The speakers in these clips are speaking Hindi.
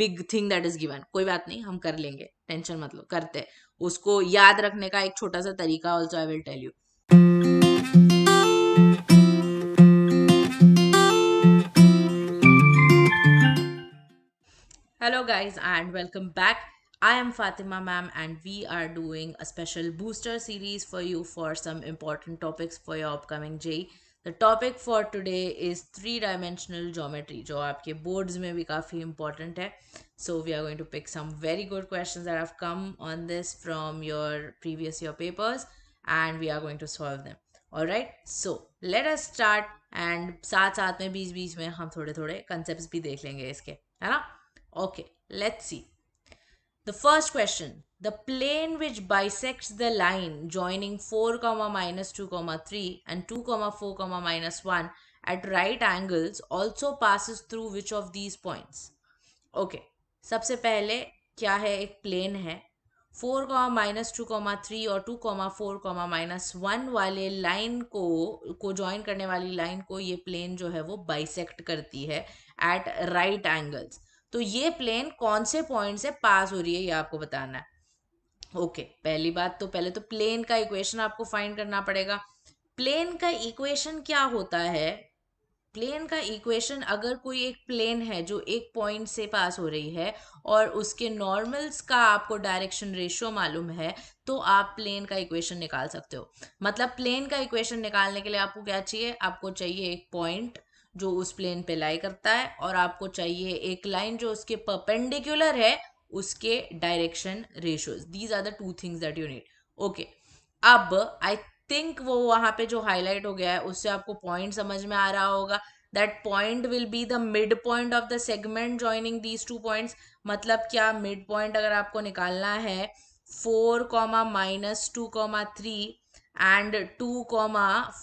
Big thing that is given. कोई बात नहीं, हम कर लेंगे, टेंशन मत लो, करते हैं. उसको याद रखने का एक छोटा सा तरीका also I will tell you. Hello guys and welcome back. I am Fatima ma'am and we are doing a special booster series for you for some important topics for your upcoming JEE. The topic for today is three-dimensional geometry जो आपके boards में भी काफ़ी important है. So we are going to pick some very good questions that have come on this from your previous year papers and we are going to solve them. Alright, so let us start and साथ साथ में बीच बीच में हम थोड़े थोड़े concepts भी देख लेंगे इसके, है ना? Okay, let's see. The first question. The plane which bisects the line joining 4, minus 2, 3 and 2, 4, minus 1 at right angles also passes through which of these points? Okay, सबसे पहले क्या है, एक प्लेन है 4, minus 2, 3 और 2, 4, minus 1 वाले लाइन को ज्वाइन करने वाली लाइन को ये प्लेन जो है वो बाइसेक्ट करती है एट राइट एंगल्स. तो ये प्लेन कौन से पॉइंट से पास हो रही है ये आपको बताना है. ओके, पहली बात तो पहले तो प्लेन का इक्वेशन आपको फाइंड करना पड़ेगा. प्लेन का इक्वेशन क्या होता है? प्लेन का इक्वेशन, अगर कोई एक प्लेन है जो एक पॉइंट से पास हो रही है और उसके नॉर्मल्स का आपको डायरेक्शन रेशियो मालूम है तो आप प्लेन का इक्वेशन निकाल सकते हो. मतलब प्लेन का इक्वेशन निकालने के लिए आपको क्या चाहिए? आपको चाहिए एक पॉइंट जो उस प्लेन पे लाई करता है और आपको चाहिए एक लाइन जो उसके परपेंडिकुलर है उसके direction ratios. These are the two things that you need. Okay, अब आई थिंक वो वहां पे जो हाईलाइट हो गया है उससे आपको पॉइंट समझ में आ रहा होगा. That point will be the mid point of the segment joining these two points. मतलब क्या, मिड पॉइंट अगर आपको निकालना है 4, minus 2, 3 एंड 2,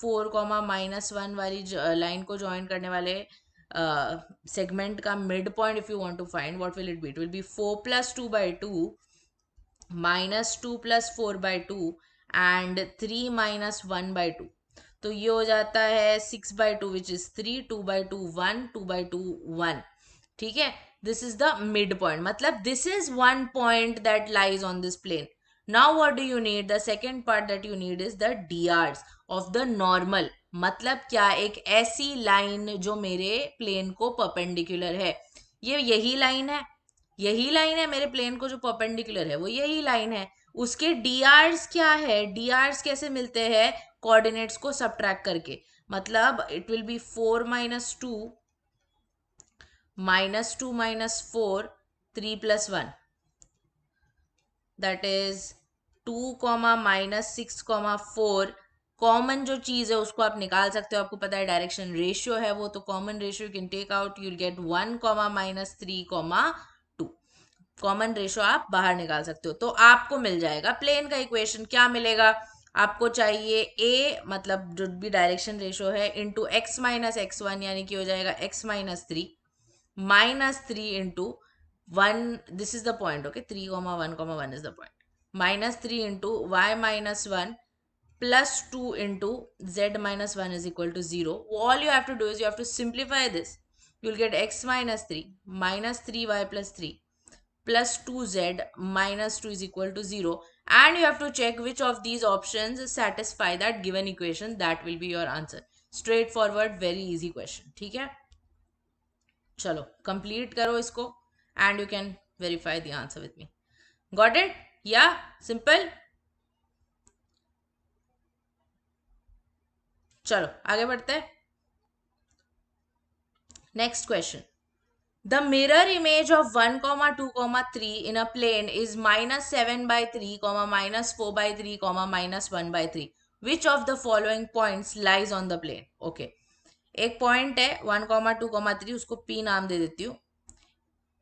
4, minus 1 वाली लाइन को ज्वाइन करने वाले सेगमेंट का mid point if you want to find, what will it be? It will be 4 plus 2 by 2 minus 2 plus 4 by 2 and 3 minus 1 by 2. तो ये हो जाता है 6 by 2 which is 3, 2 by 2 1, 2 by 2 1. ठीक है, this is the midpoint. मतलब this is one point that lies on this plane. Now what do you need? The second part that you need is the drs of the normal. मतलब क्या, एक ऐसी लाइन जो मेरे प्लेन को परपेंडिकुलर है. ये यही लाइन है, यही लाइन है मेरे प्लेन को जो परपेंडिकुलर है वो यही लाइन है. उसके drs क्या है? drs कैसे मिलते हैं? कोऑर्डिनेट्स को सबट्रैक्ट करके. मतलब it will be 4 minus 2 minus 2 minus 4 3 plus 1, that is 2, minus 6, 4. Common जो चीज है उसको आप निकाल सकते हो, आपको पता है डायरेक्शन रेशियो है वो, तो common ratio can take out, you will get 1, minus 3, 2. Common ratio आप बाहर निकाल सकते हो तो आपको मिल जाएगा प्लेन का इक्वेशन. क्या मिलेगा आपको? चाहिए a, मतलब जो भी डायरेक्शन रेशियो है, इंटू x minus x1, यानी कि हो जाएगा x minus 3 minus 3 into 1, this is the point, okay, 3, 1, 1 is the point, minus 3 into y minus 1 plus 2 into z minus 1 is equal to 0. All you have to do is you have to simplify this. You'll get x minus 3 minus 3y plus 3 plus 2z minus 2 is equal to 0, and you have to check which of these options satisfy that given equation. That will be your answer. Straightforward, very easy question. ठीक है, चलो कंप्लीट करो इसको and you can verify the answer with me. Got it? या सिंपल? चलो आगे बढ़ते हैं. Next question. The mirror image of 1, 2, 3 in a plane is minus 7 by 3, minus 4 by 3, minus 1 by 3. Which of the following points lies on the plane? Okay, एक पॉइंट है 1, 2, 3, उसको P नाम दे देती हूँ.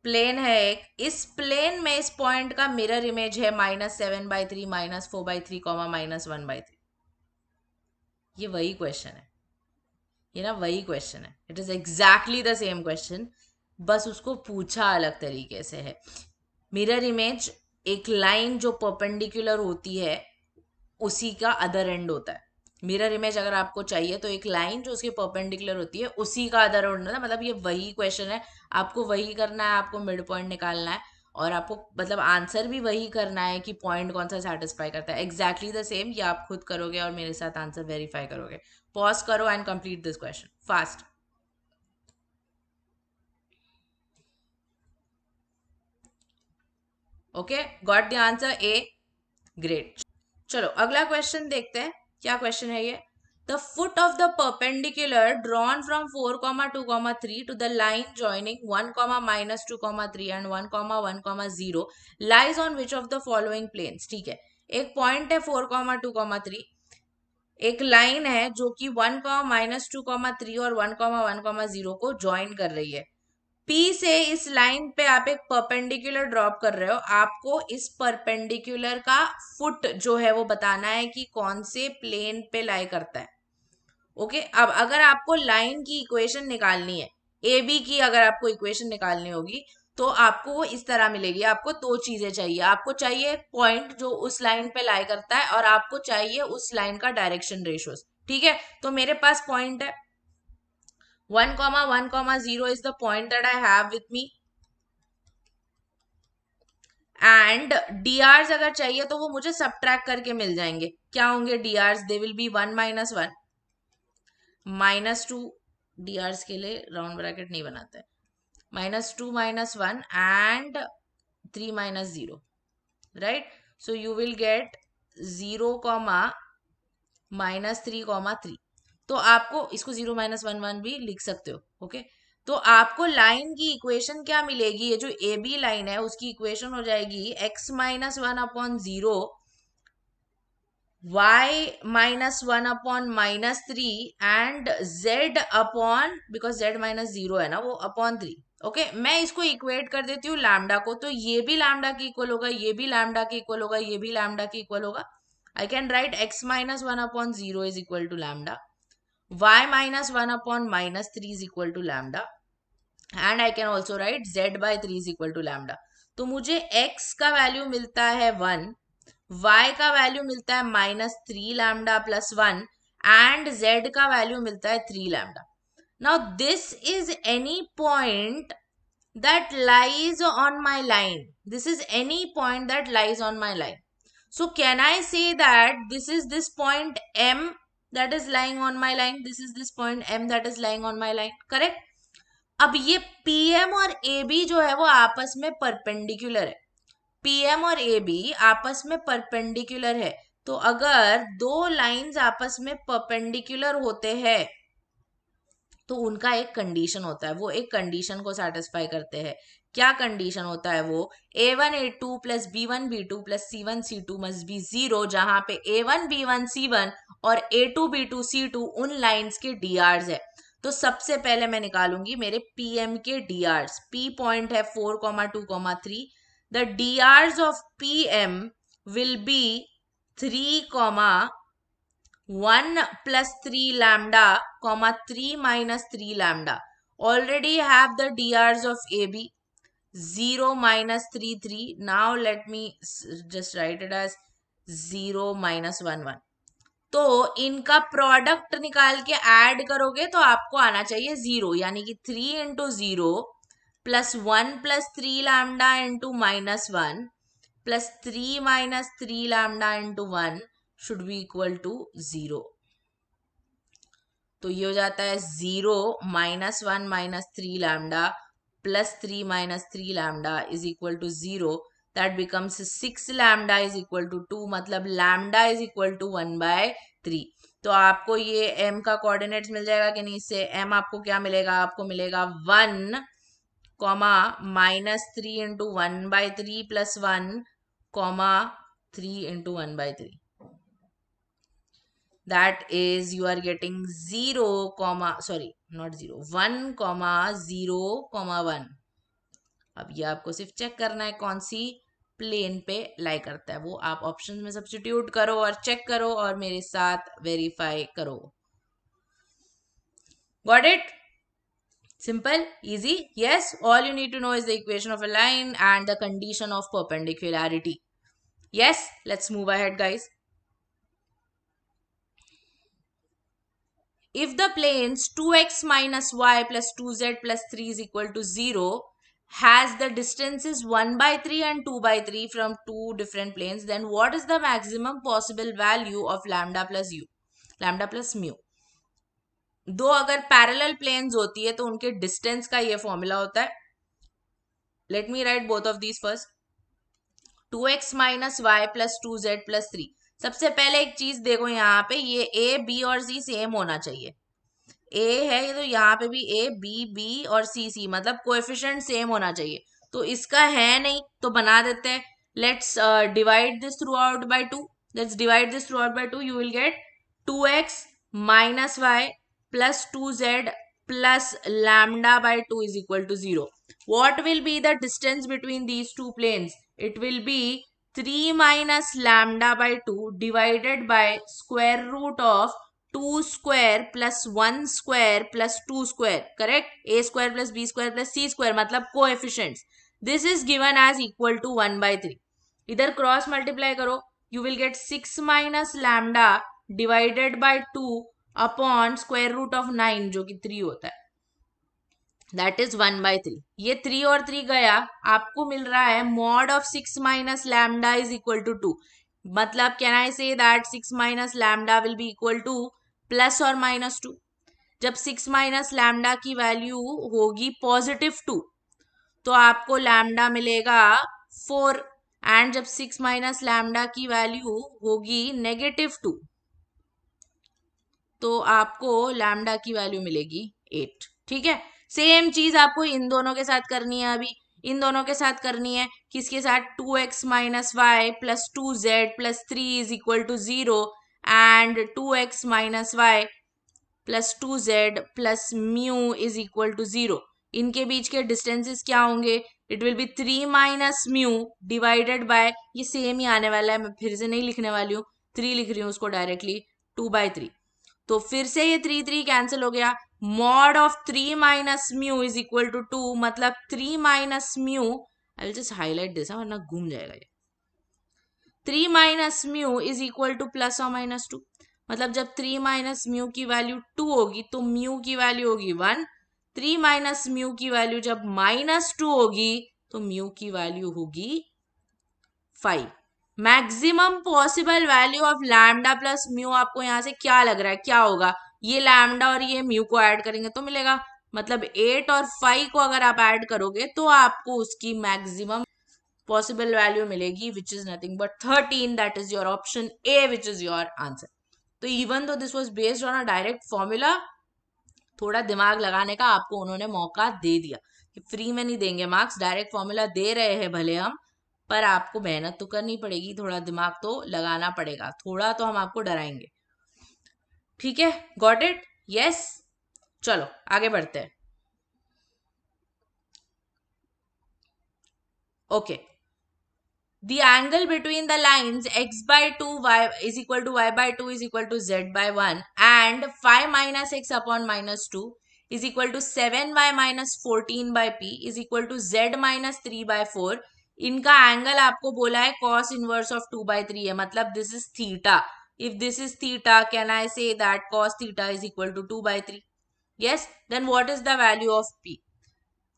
प्लेन है एक, इस प्लेन में इस पॉइंट का मिरर इमेज है minus 7 by 3, minus 4 by 3, minus 1 by 3. ये वही क्वेश्चन है, ये ना वही क्वेश्चन है. It is exactly the same question, बस उसको पूछा अलग तरीके से है. मिरर इमेज एक लाइन जो परपेंडिकुलर होती है उसी का अदर एंड होता है. मिरर इमेज अगर आपको चाहिए तो एक लाइन जो उसके परपेंडिकुलर होती है उसी का अदर होना है, मतलब ये वही क्वेश्चन है, आपको वही करना है, आपको मिड पॉइंट निकालना है और आपको मतलब आंसर भी वही करना है कि पॉइंट कौन सा सेटिस्फाई करता है, एग्जैक्टली द सेम। ये आप खुद करोगे और मेरे साथ आंसर वेरीफाई करोगे। पॉज करो and complete this question fast. Okay, got the answer A, great. चलो अगला क्वेश्चन देखते हैं, क्या क्वेश्चन है ये। The foot of the perpendicular drawn from 4,2,3 to the line joining 1,-2,3 and 1,1,0 lies on which of the following planes. ठीक है, एक पॉइंट है 4,2,3, एक लाइन है जो कि 1,-2,3 और 1,1,0 को ज्वाइन कर रही है। P से इस लाइन पे आप एक परपेंडिकुलर ड्रॉप कर रहे हो, आपको इस परपेंडिकुलर का फुट जो है वो बताना है कि कौन से प्लेन पे लाई करता है। ओके, अब अगर आपको लाइन की इक्वेशन निकालनी है, ए बी की अगर आपको इक्वेशन निकालनी होगी तो आपको वो इस तरह मिलेगी। आपको दो चीजें चाहिए, आपको चाहिए एक पॉइंट जो उस लाइन पे लाई करता है और आपको चाहिए उस लाइन का डायरेक्शन रेशियोज। ठीक है, तो मेरे पास पॉइंट है 1,1,0 is the point that I have with me and drs अगर चाहिए तो वो मुझे सब्ट्रैक्ट करके मिल जाएंगे। क्या होंगे drs? They will be 1 - 1 -2, drs के लिए राउंड ब्रैकेट नहीं बनाते, -2 -1 and 3 - 0, right? So you will get 0, -3, तो आपको इसको 0 -1 1 भी लिख सकते हो। ओके, तो आपको लाइन की इक्वेशन क्या मिलेगी? ये जो ए बी लाइन है उसकी इक्वेशन हो जाएगी x-1/0 y-1/-3 and z upon, because z -0 है ना वो, अपॉन 3। ओके, मैं इसको इक्वेट कर देती हूँ लैम्डा को, तो ये भी लैम्डा की इक्वल होगा, ये भी लैम्डा की इक्वल होगा, ये भी लैम्डा की इक्वल होगा। I can write x-1/0 is equal to lambda, y-1/-3 is equal to lambda, and I can also write z/3 is equal to lambda। तो मुझे x का वैल्यू मिलता है 1, y का वैल्यू मिलता है -3 लैम्डा प्लस 1 एंड z का वैल्यू मिलता है 3 lambda. Now this is any point that lies on my line. This is any point that lies on my line. So can I say that this is this point M that is lying on my line? This is this point M that is lying on my line. Correct? अब ये PM और AB जो है वो आपस में परपेंडिकुलर है। PM और AB आपस में परपेंडिकुलर है। तो अगर दो लाइंस आपस में परपेंडिकुलर होते हैं तो उनका एक कंडीशन होता है, वो एक कंडीशन को सेटिस्फाई करते हैं। क्या कंडीशन होता है वो? a1 a2 plus b1 b2 plus c1 c2 must be 0, जहां पे a1 b1 c1 और a2 b2 c2 उन लाइंस के drs है। तो सबसे पहले मैं निकालूंगी मेरे pm के drs। p पॉइंट है 4,2,3, the drs of pm will be 3, 1 plus 3 lambda, 3 minus 3 lambda. Already have the DRs of AB. 0 minus 3, 3. Now let me just write it as 0 minus 1, 1. तो इनका प्रोडक्ट निकाल के ऐड करोगे तो आपको आना चाहिए 0, यानी कि 3 into 0 plus 1 plus 3 lambda into -1 plus 3 minus 3 lambda into 1 should be equal to 0। तो ये हो जाता है 0 -1 -3 lambda plus 3 -3 lambda is equal to 0। That becomes 6 lambda is equal to 2, मतलब लैम्डा इज इक्वल टू 1/3। तो आपको ये m का कोऑर्डिनेट्स मिल जाएगा कि नहीं? इससे m आपको क्या मिलेगा? आपको मिलेगा 1, -3 into 1/3 plus 1, 3 into 1/3। that is you are getting 0, sorry not 0, 1, 0, 1। अब ये आपको सिर्फ चेक करना है कौन सी प्लेन पे लाई करता है, वो आप ऑप्शन में सब्स्टिट्यूट करो और चेक करो और मेरे साथ वेरीफाई करो। Got it? Simple, easy? Yes, all you need to know is the equation of a line and the condition of perpendicularity. Yes, let's move ahead guys. if the planes 2x minus y plus 2z plus 3 is equal to 0 has the distances 1 by 3 and 2 by 3 from two different planes, then what is the maximum possible value of lambda plus mu? दो अगर पैरेलल प्लेन्स होती है तो उनके डिस्टेंस का ये फॉर्मूला होता है. Let me write both of these first. 2x minus Y plus 2z plus 3. सबसे पहले एक चीज देखो, यहाँ पे ये a b और c सेम होना चाहिए. a है ये तो यहाँ पे भी a b और c मतलब कोएफिशिएंट सेम होना चाहिए. तो इसका है नहीं तो बना देते हैं. Let's divide this throughout by 2. Let's divide this throughout by 2. You will get 2x minus y plus 2z plus lambda by 2 is equal to 0. What will be the distance between these two planes? It will be 3 minus lambda by 2 divided by square root of 2 square plus 1 square plus 2 square. Correct? A square plus b square plus c square मतलब coefficients. This is given as equal to 1 by 3. इधर क्रॉस मल्टीप्लाई करो. You will get 6 minus lambda divided by 2 upon square root of 9 जो कि 3 होता है. That is 1 by 3. ये 3 और 3 गया, आपको मिल रहा है mod of 6 minus lambda is equal to 2. मतलब can I say that 6 minus lambda will be equal to plus और माइनस 2. जब 6 माइनस लैम्डा की वैल्यू होगी पॉजिटिव 2 तो आपको लैम्डा मिलेगा 4. एंड जब 6 माइनस लैम्डा की वैल्यू होगी नेगेटिव 2 तो आपको लैम्डा की वैल्यू मिलेगी 8. ठीक है. सेम चीज आपको इन दोनों के साथ करनी है. अभी इन दोनों के साथ करनी है. किसके साथ? 2x minus Y plus 2z plus 3 is equal to 0 and 2x minus Y plus 2z plus mu is equal to 0. इनके बीच के डिस्टेंसेस क्या होंगे? It will be 3 minus mu divided by, ये सेम ही आने वाला है, मैं फिर से नहीं लिखने वाली हूँ, 3 लिख रही हूँ उसको डायरेक्टली, 2 by 3. तो फिर से ये 3 कैंसिल हो गया. Mod of 3 minus mu is equal to 2 मतलब 3 minus mu, I will just highlight this वरना घूम जाएगा ये. 3 minus mu is equal to plus और माइनस 2. मतलब जब 3 माइनस म्यू की वैल्यू 2 होगी तो म्यू की वैल्यू होगी 1. 3 माइनस म्यू की वैल्यू जब माइनस 2 होगी तो म्यू की वैल्यू होगी 5. Maximum possible value of lambda plus mu आपको यहां से क्या लग रहा है क्या होगा? ये लैम्डा और ये म्यू को ऐड करेंगे तो मिलेगा, मतलब 8 और 5 को अगर आप ऐड करोगे तो आपको उसकी मैक्सिमम पॉसिबल वैल्यू मिलेगी which is nothing but 13. That is your option A which is your answer. तो even though this was based on a direct formula, थोड़ा दिमाग लगाने का आपको उन्होंने मौका दे दिया. फ्री में नहीं देंगे मार्क्स, डायरेक्ट फॉर्मूला दे रहे हैं भले हम, पर आपको मेहनत तो करनी पड़ेगी, थोड़ा दिमाग तो लगाना पड़ेगा, थोड़ा तो हम आपको डराएंगे. ठीक है, गॉट इट? यस. चलो आगे बढ़ते हैं. Okay. The angle between the lines x by 2 y is equal to y by 2 is equal to z by 1 and 5 minus x upon minus 2 is equal to 7y minus 14 by p is equal to z minus 3 by 4. इनका एंगल आपको बोला है cos इनवर्स ऑफ 2 by 3 है, मतलब this is theta. If this is theta can I say that cos theta is equal to 2 by 3. yes, then what is the value of p?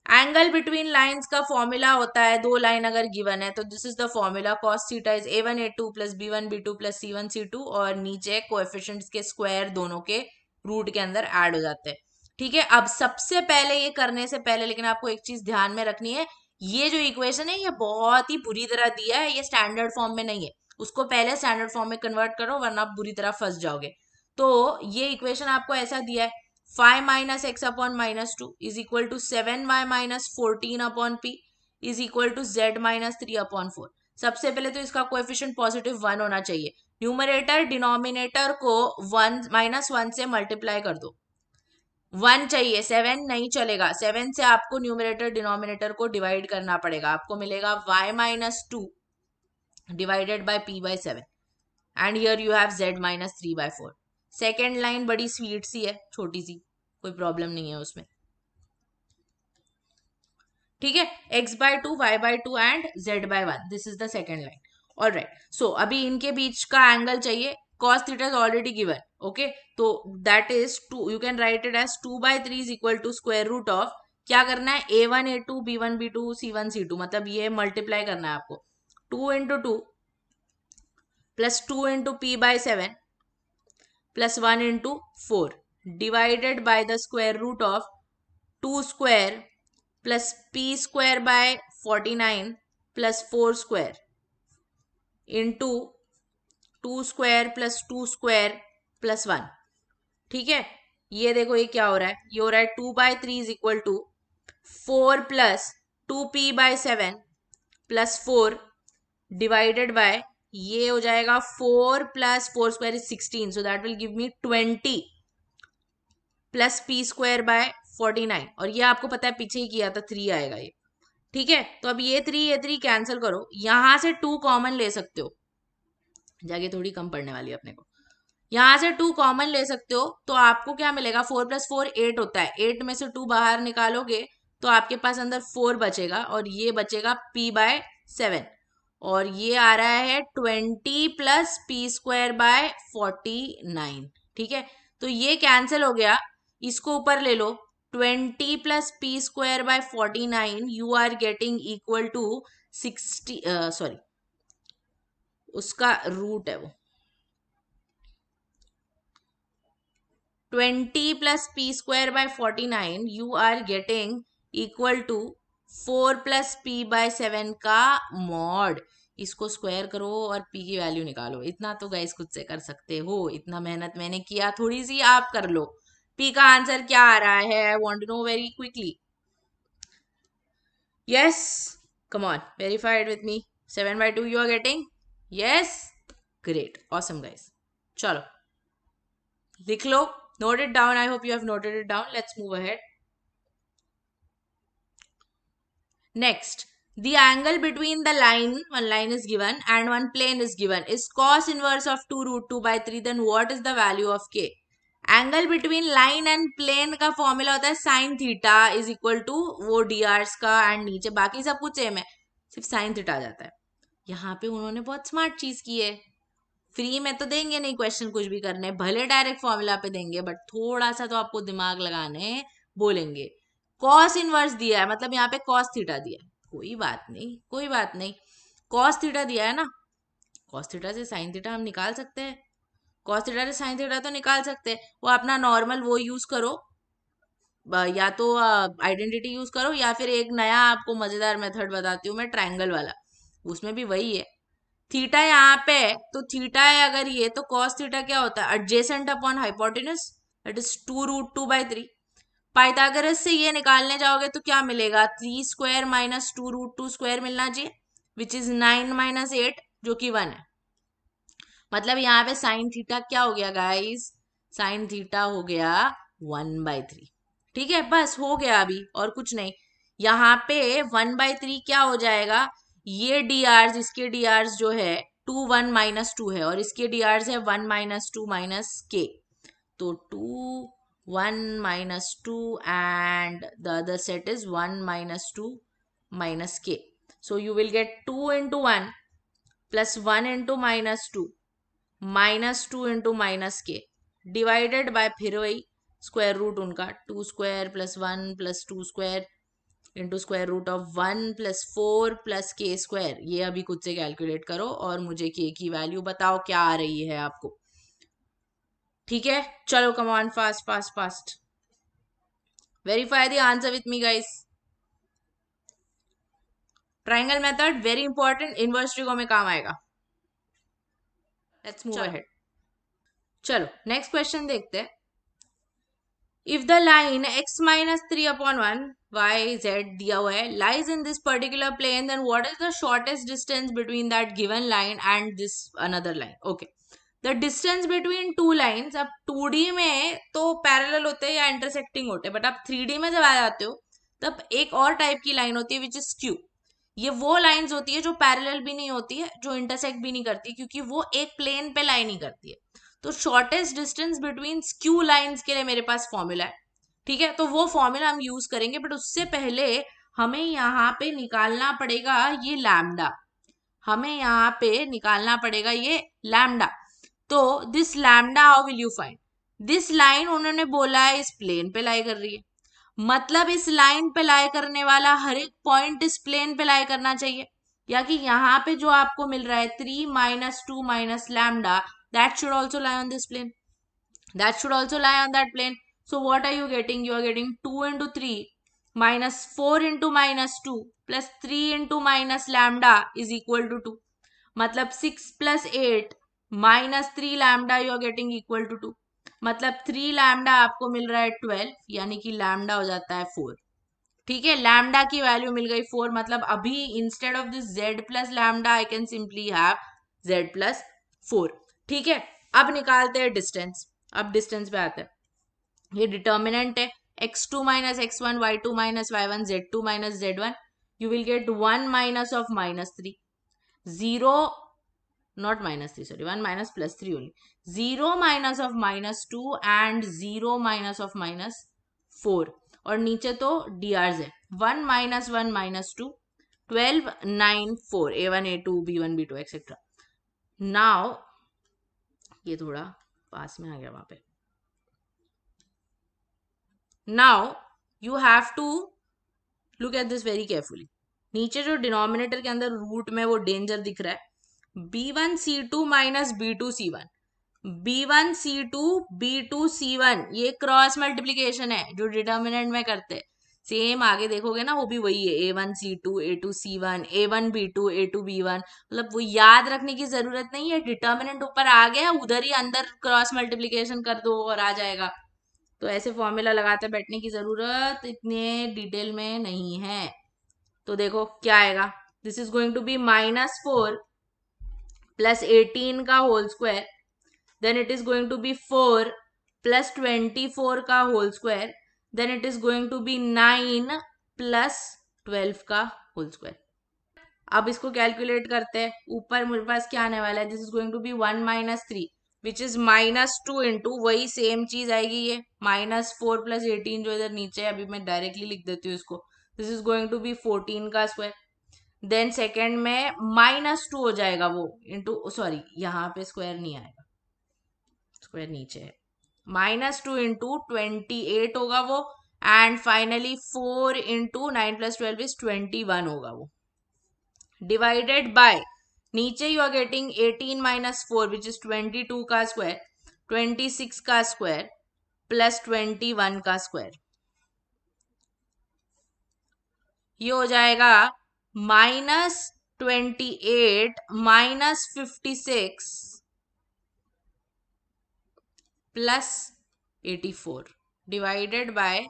Angle between lines का फॉर्मूला होता है, दो लाइन अगर गिवन है तो this is the formula cos theta is a1 a2 plus b1 b2 plus c1 c2 और नीचे कोएफिशिएंट्स के स्क्वायर दोनों के रूट के अंदर ऐड हो जाते हैं. ठीक है. अब सबसे पहले ये करने से पहले लेकिन आपको एक चीज ध्यान में रखनी है, ये जो इक्वेशन है ये बहुत ही बुरी तरह दिया है, ये स्टैंडर्ड फॉर्म में नहीं है. उसको पहले स्टैंडर्ड फॉर्म में कन्वर्ट करो वरना आप बुरी तरह फंस जाओगे. तो ये इक्वेशन आपको ऐसा दिया है 5 minus x upon minus 2 is equal to 7y minus 14 upon p is equal to z minus 3 upon 4. सबसे पहले तो इसका कोएफिशिएंट पॉजिटिव 1 होना चाहिए. न्यूमरेटर डिनोमिनेटर को 1 माइनस 1 से मल्टीप्लाई कर दो. 1 चाहिए, 7 नहीं चलेगा. 7 से आपको न्यूमरेटर डिनोमिनेटर को डिवाइड करना पड़ेगा. आपको मिलेगा y minus 2 divided by p by 7 and here you have z minus 3 by 4. Second line बड़ी स्वीट सी है, छोटी सी, कोई प्रॉब्लम नहीं है उसमें. ठीक है. x by 2 y by 2 and z by 1, this is the second line. All right. So अभी इनके बीच का एंगल चाहिए. cos theta is already given. Okay, तो that is 2, you can write it as 2/3 is equal to square root of, क्या करना है, a1 a2 b1 b2 c1 c2, मतलब ये मल्टीप्लाई करना है आपको, 2 into 2 plus 2 into p by 7 plus 1 into 4 divided by the square root of 2 square plus p square by 49 plus 4 square into 2 square plus 2 square plus 1. ठीक है, ये देखो ये क्या हो रहा है, ये हो रहा है 2/3 is equal to 4 plus 2p by 7 plus 4 divided by, ये हो जाएगा 4 plus 4 square is 16, so that will give me 20 plus p square by 49, और ये आपको पता है पीछे ही किया था 3 आएगा ये. ठीक है, तो अब ये 3 कैंसिल करो, यहां से 2 कॉमन ले सकते हो, जाके थोड़ी कम पड़ने वाली है अपने को, यहां से 2 कॉमन ले सकते हो, तो आपको क्या मिलेगा, 4 + 4 8 होता है, 8 में से 2 बाहर निकालोगे तो आपके पास अंदर 4 बचेगा, और ये बचेगा p by 7, और ये आ रहा है 20 plus p square by 49. ठीक है, तो ये कैंसिल हो गया, इसको ऊपर ले लो, 20 plus p square by 49 you are getting equal to 60, sorry उसका रूट है वो, 20 plus p square by 49 you are getting equal to 4 plus p by 7 का मॉड. इसको स्क्वायर करो और p की वैल्यू निकालो, इतना तो गाइस खुद से कर सकते हो, इतना मेहनत मैंने किया, थोड़ी सी आप कर लो. p का आंसर क्या आ रहा है, I want to know very quickly. Yes, come on, verify it with me. 7/2 you are getting, yes, great, awesome guys. चलो लिख लो, note it down. I hope you have noted it down. Let's move ahead. Next, the angle between the line, one line is given and one plane is given, is cos inverse of 2 root 2/3. Then what is the value of k? Angle between line and plane का फॉर्मूला होता है sine theta is equal to वो drs का, एंड नीचे बाकी सब कुछ सेम है, सिर्फ साइन थीटा आ जाता है. यहाँ पे उन्होंने बहुत स्मार्ट चीज की है, फ्री में तो देंगे नहीं क्वेश्चन कुछ भी करने, भले डायरेक्ट फॉर्मूला पे देंगे, बट थोड़ा सा तो आपको दिमाग लगाने बोलेंगे. कॉस इनवर्स दिया है, मतलब यहाँ पे कॉस थीटा दिया है, कोई बात नहीं कोई बात नहीं, कॉस थीटा दिया है ना, कॉस थीटा से साइन थीटा हम निकाल सकते हैं, कॉस थीटा से साइन थीटा तो निकाल सकते हैं, वो अपना नॉर्मल वो यूज करो, या तो आइडेंटिटी यूज करो, या फिर एक नया आपको मजेदार मेथड बताती हूँ मैं, ट्रायंगल वाला, उसमें भी वही है. थीटा यहाँ पे है, तो थीटा है अगर ये, तो कॉस थीटा क्या होता है, adjacent upon hypotenuse, that is 2 root 2/3. Pythagoras से ये निकालने जाओगे तो क्या मिलेगा, 3 स्क्वायर माइनस 2 रूट 2 स्क्वायर मिलना चाहिए, विच इज 9 - 8 जो कि 1 है. मतलब यहाँ पे साइन थीटा क्या हो गया गाइस, साइन थीटा हो गया 1/3. ठीक है, बस हो गया अभी, और कुछ नहीं. यहाँ पे 1/3 क्या हो जाएगा, ये drs, इसके drs जो है 2 1 - 2 है, और इसके drs है 1 - 2 - k, तो 2 1 - 2 and the other set is 1 - 2 - k. So you will get 2 into 1 plus 1 into -2 -2 into -k divided by, फिर वही स्क्वायर रूट उनका, 2 square plus 1 plus 2 square into square root of 1 plus 4 plus k square. ये अभी खुद से कैलकुलेट करो और मुझे k की वैल्यू बताओ क्या आ रही है आपको. ठीक है, चलो come on, fast fast fast, verify the answer with me guys. Triangle method very important, inverse trigo में काम आएगा. Let's move ahead. चलो नेक्स्ट क्वेश्चन देखते हैं. If the line x - 3/1 y z दिया हुआ है lies in this particular plane, then what is the shortest distance between that given line and this another line? Okay, the distance between two lines, अब 2D में तो पैरेलल होते हैं या इंटरसेक्टिंग होते हैं, बट आप 3D में जब आ जाते हो तब एक और टाइप की लाइन होती है विच इज स्क्यू. ये वो लाइंस होती है जो पैरेलल भी नहीं होती है, जो इंटरसेक्ट भी नहीं करती, क्योंकि वो एक प्लेन पे लाइन ही करती है. तो shortest distance between skew lines के लिए मेरे पास फॉर्मूला है. ठीक है, तो वो फॉर्मूला हम यूज करेंगे, बट उससे पहले हमें यहाँ पे निकालना पड़ेगा ये लैम्डा, हमें यहाँ पे निकालना पड़ेगा ये लैम्डा. तो this lambda how will you find? This line उन्होंने बोला है इस प्लेन पे लाई कर रही है, मतलब इस लाइन पे लाई करने वाला हर एक पॉइंट इस प्लेन पे लाई करना चाहिए, या कि यहाँ पे जो आपको मिल रहा है 3 minus 2 minus lambda, that should also lie on this plane, that should also lie on that plane. So what are you getting? You are getting 2 into 3 minus 4 into minus 2 plus 3 into minus lambda is equal to 2. मतलब 6 plus 8 minus 3 lambda you are getting equal to 2. मतलब 3 lambda आपको मिल रहा है 12, यानी कि lambda हो जाता है 4. ठीक है, लैम्डा की वैल्यू मिल गई 4, मतलब अभी instead of this z plus lambda I can simply have z plus 4. ठीक है, अब निकालते हैं डिस्टेंस. अब डिस्टेंस पे आते हैं. ये डिटर्मिनेंट है x2 minus x1 y2 minus y1 z2 minus z1. You will get 1 minus of minus 3, 0 not minus 3, sorry, 1 minus plus 3 only, 0 minus of minus 2 and 0 minus of minus 4. और नीचे तो DRs है, 1 minus 1 minus 2, 12 9 4, A1 A2 B1 B2 etc. Now ये थोड़ा पास में आ गया वहां पे. Now you have to look at this very carefully. नीचे जो डिनोमिनेटर के अंदर रूट में वो डेंजर दिख रहा है, B1C2 minus B2C1, B1C2 B2C1, ये क्रॉस मल्टीप्लीकेशन है जो डिटर्मिनेंट में करते हैं. सेम आगे देखोगे ना, वो भी वही है, A1C2 A2C1 A1B2 A2B1. मतलब वो याद रखने की जरूरत नहीं है, डिटर्मिनेंट ऊपर आ गया, उधर ही अंदर क्रॉस मल्टीप्लीकेशन कर दो और आ जाएगा. तो ऐसे फॉर्मूला लगाते बैठने की जरूरत इतने डिटेल में नहीं है. तो देखो क्या आएगा, this is going to be minus 4 plus 18 का whole square, then it is going to be 4 plus 24 का whole square, then it is going to be 9 plus 12 का होल स्क्वायर. अब इसको कैलकुलेट करते हैं. ऊपर मेरे पास क्या आने वाला है, this is going to be 1 minus 3 which is minus 2 into वही सेम चीज आएगी, ये माइनस 4 प्लस 18 जो इधर नीचे है, अभी मैं डायरेक्टली लिख देती हूँ इसको. This is going to be 14 का स्क्वायर. देन सेकेंड में माइनस 2 हो जाएगा वो इंटू, सॉरी यहाँ पे स्क्वायर नहीं आएगा, स्क्वायर नीचे है, माइनस 2 इंटू 28 होगा वो, and finally 4 into 9 plus 12 is 21 होगा वो, डिवाइडेड बाय नीचे you are getting 18 minus 4 which is 22 का स्क्वायर, 26 का स्क्वायर प्लस 21 का स्क्वायर. ये हो जाएगा minus 28 minus 56 plus 84 divided by,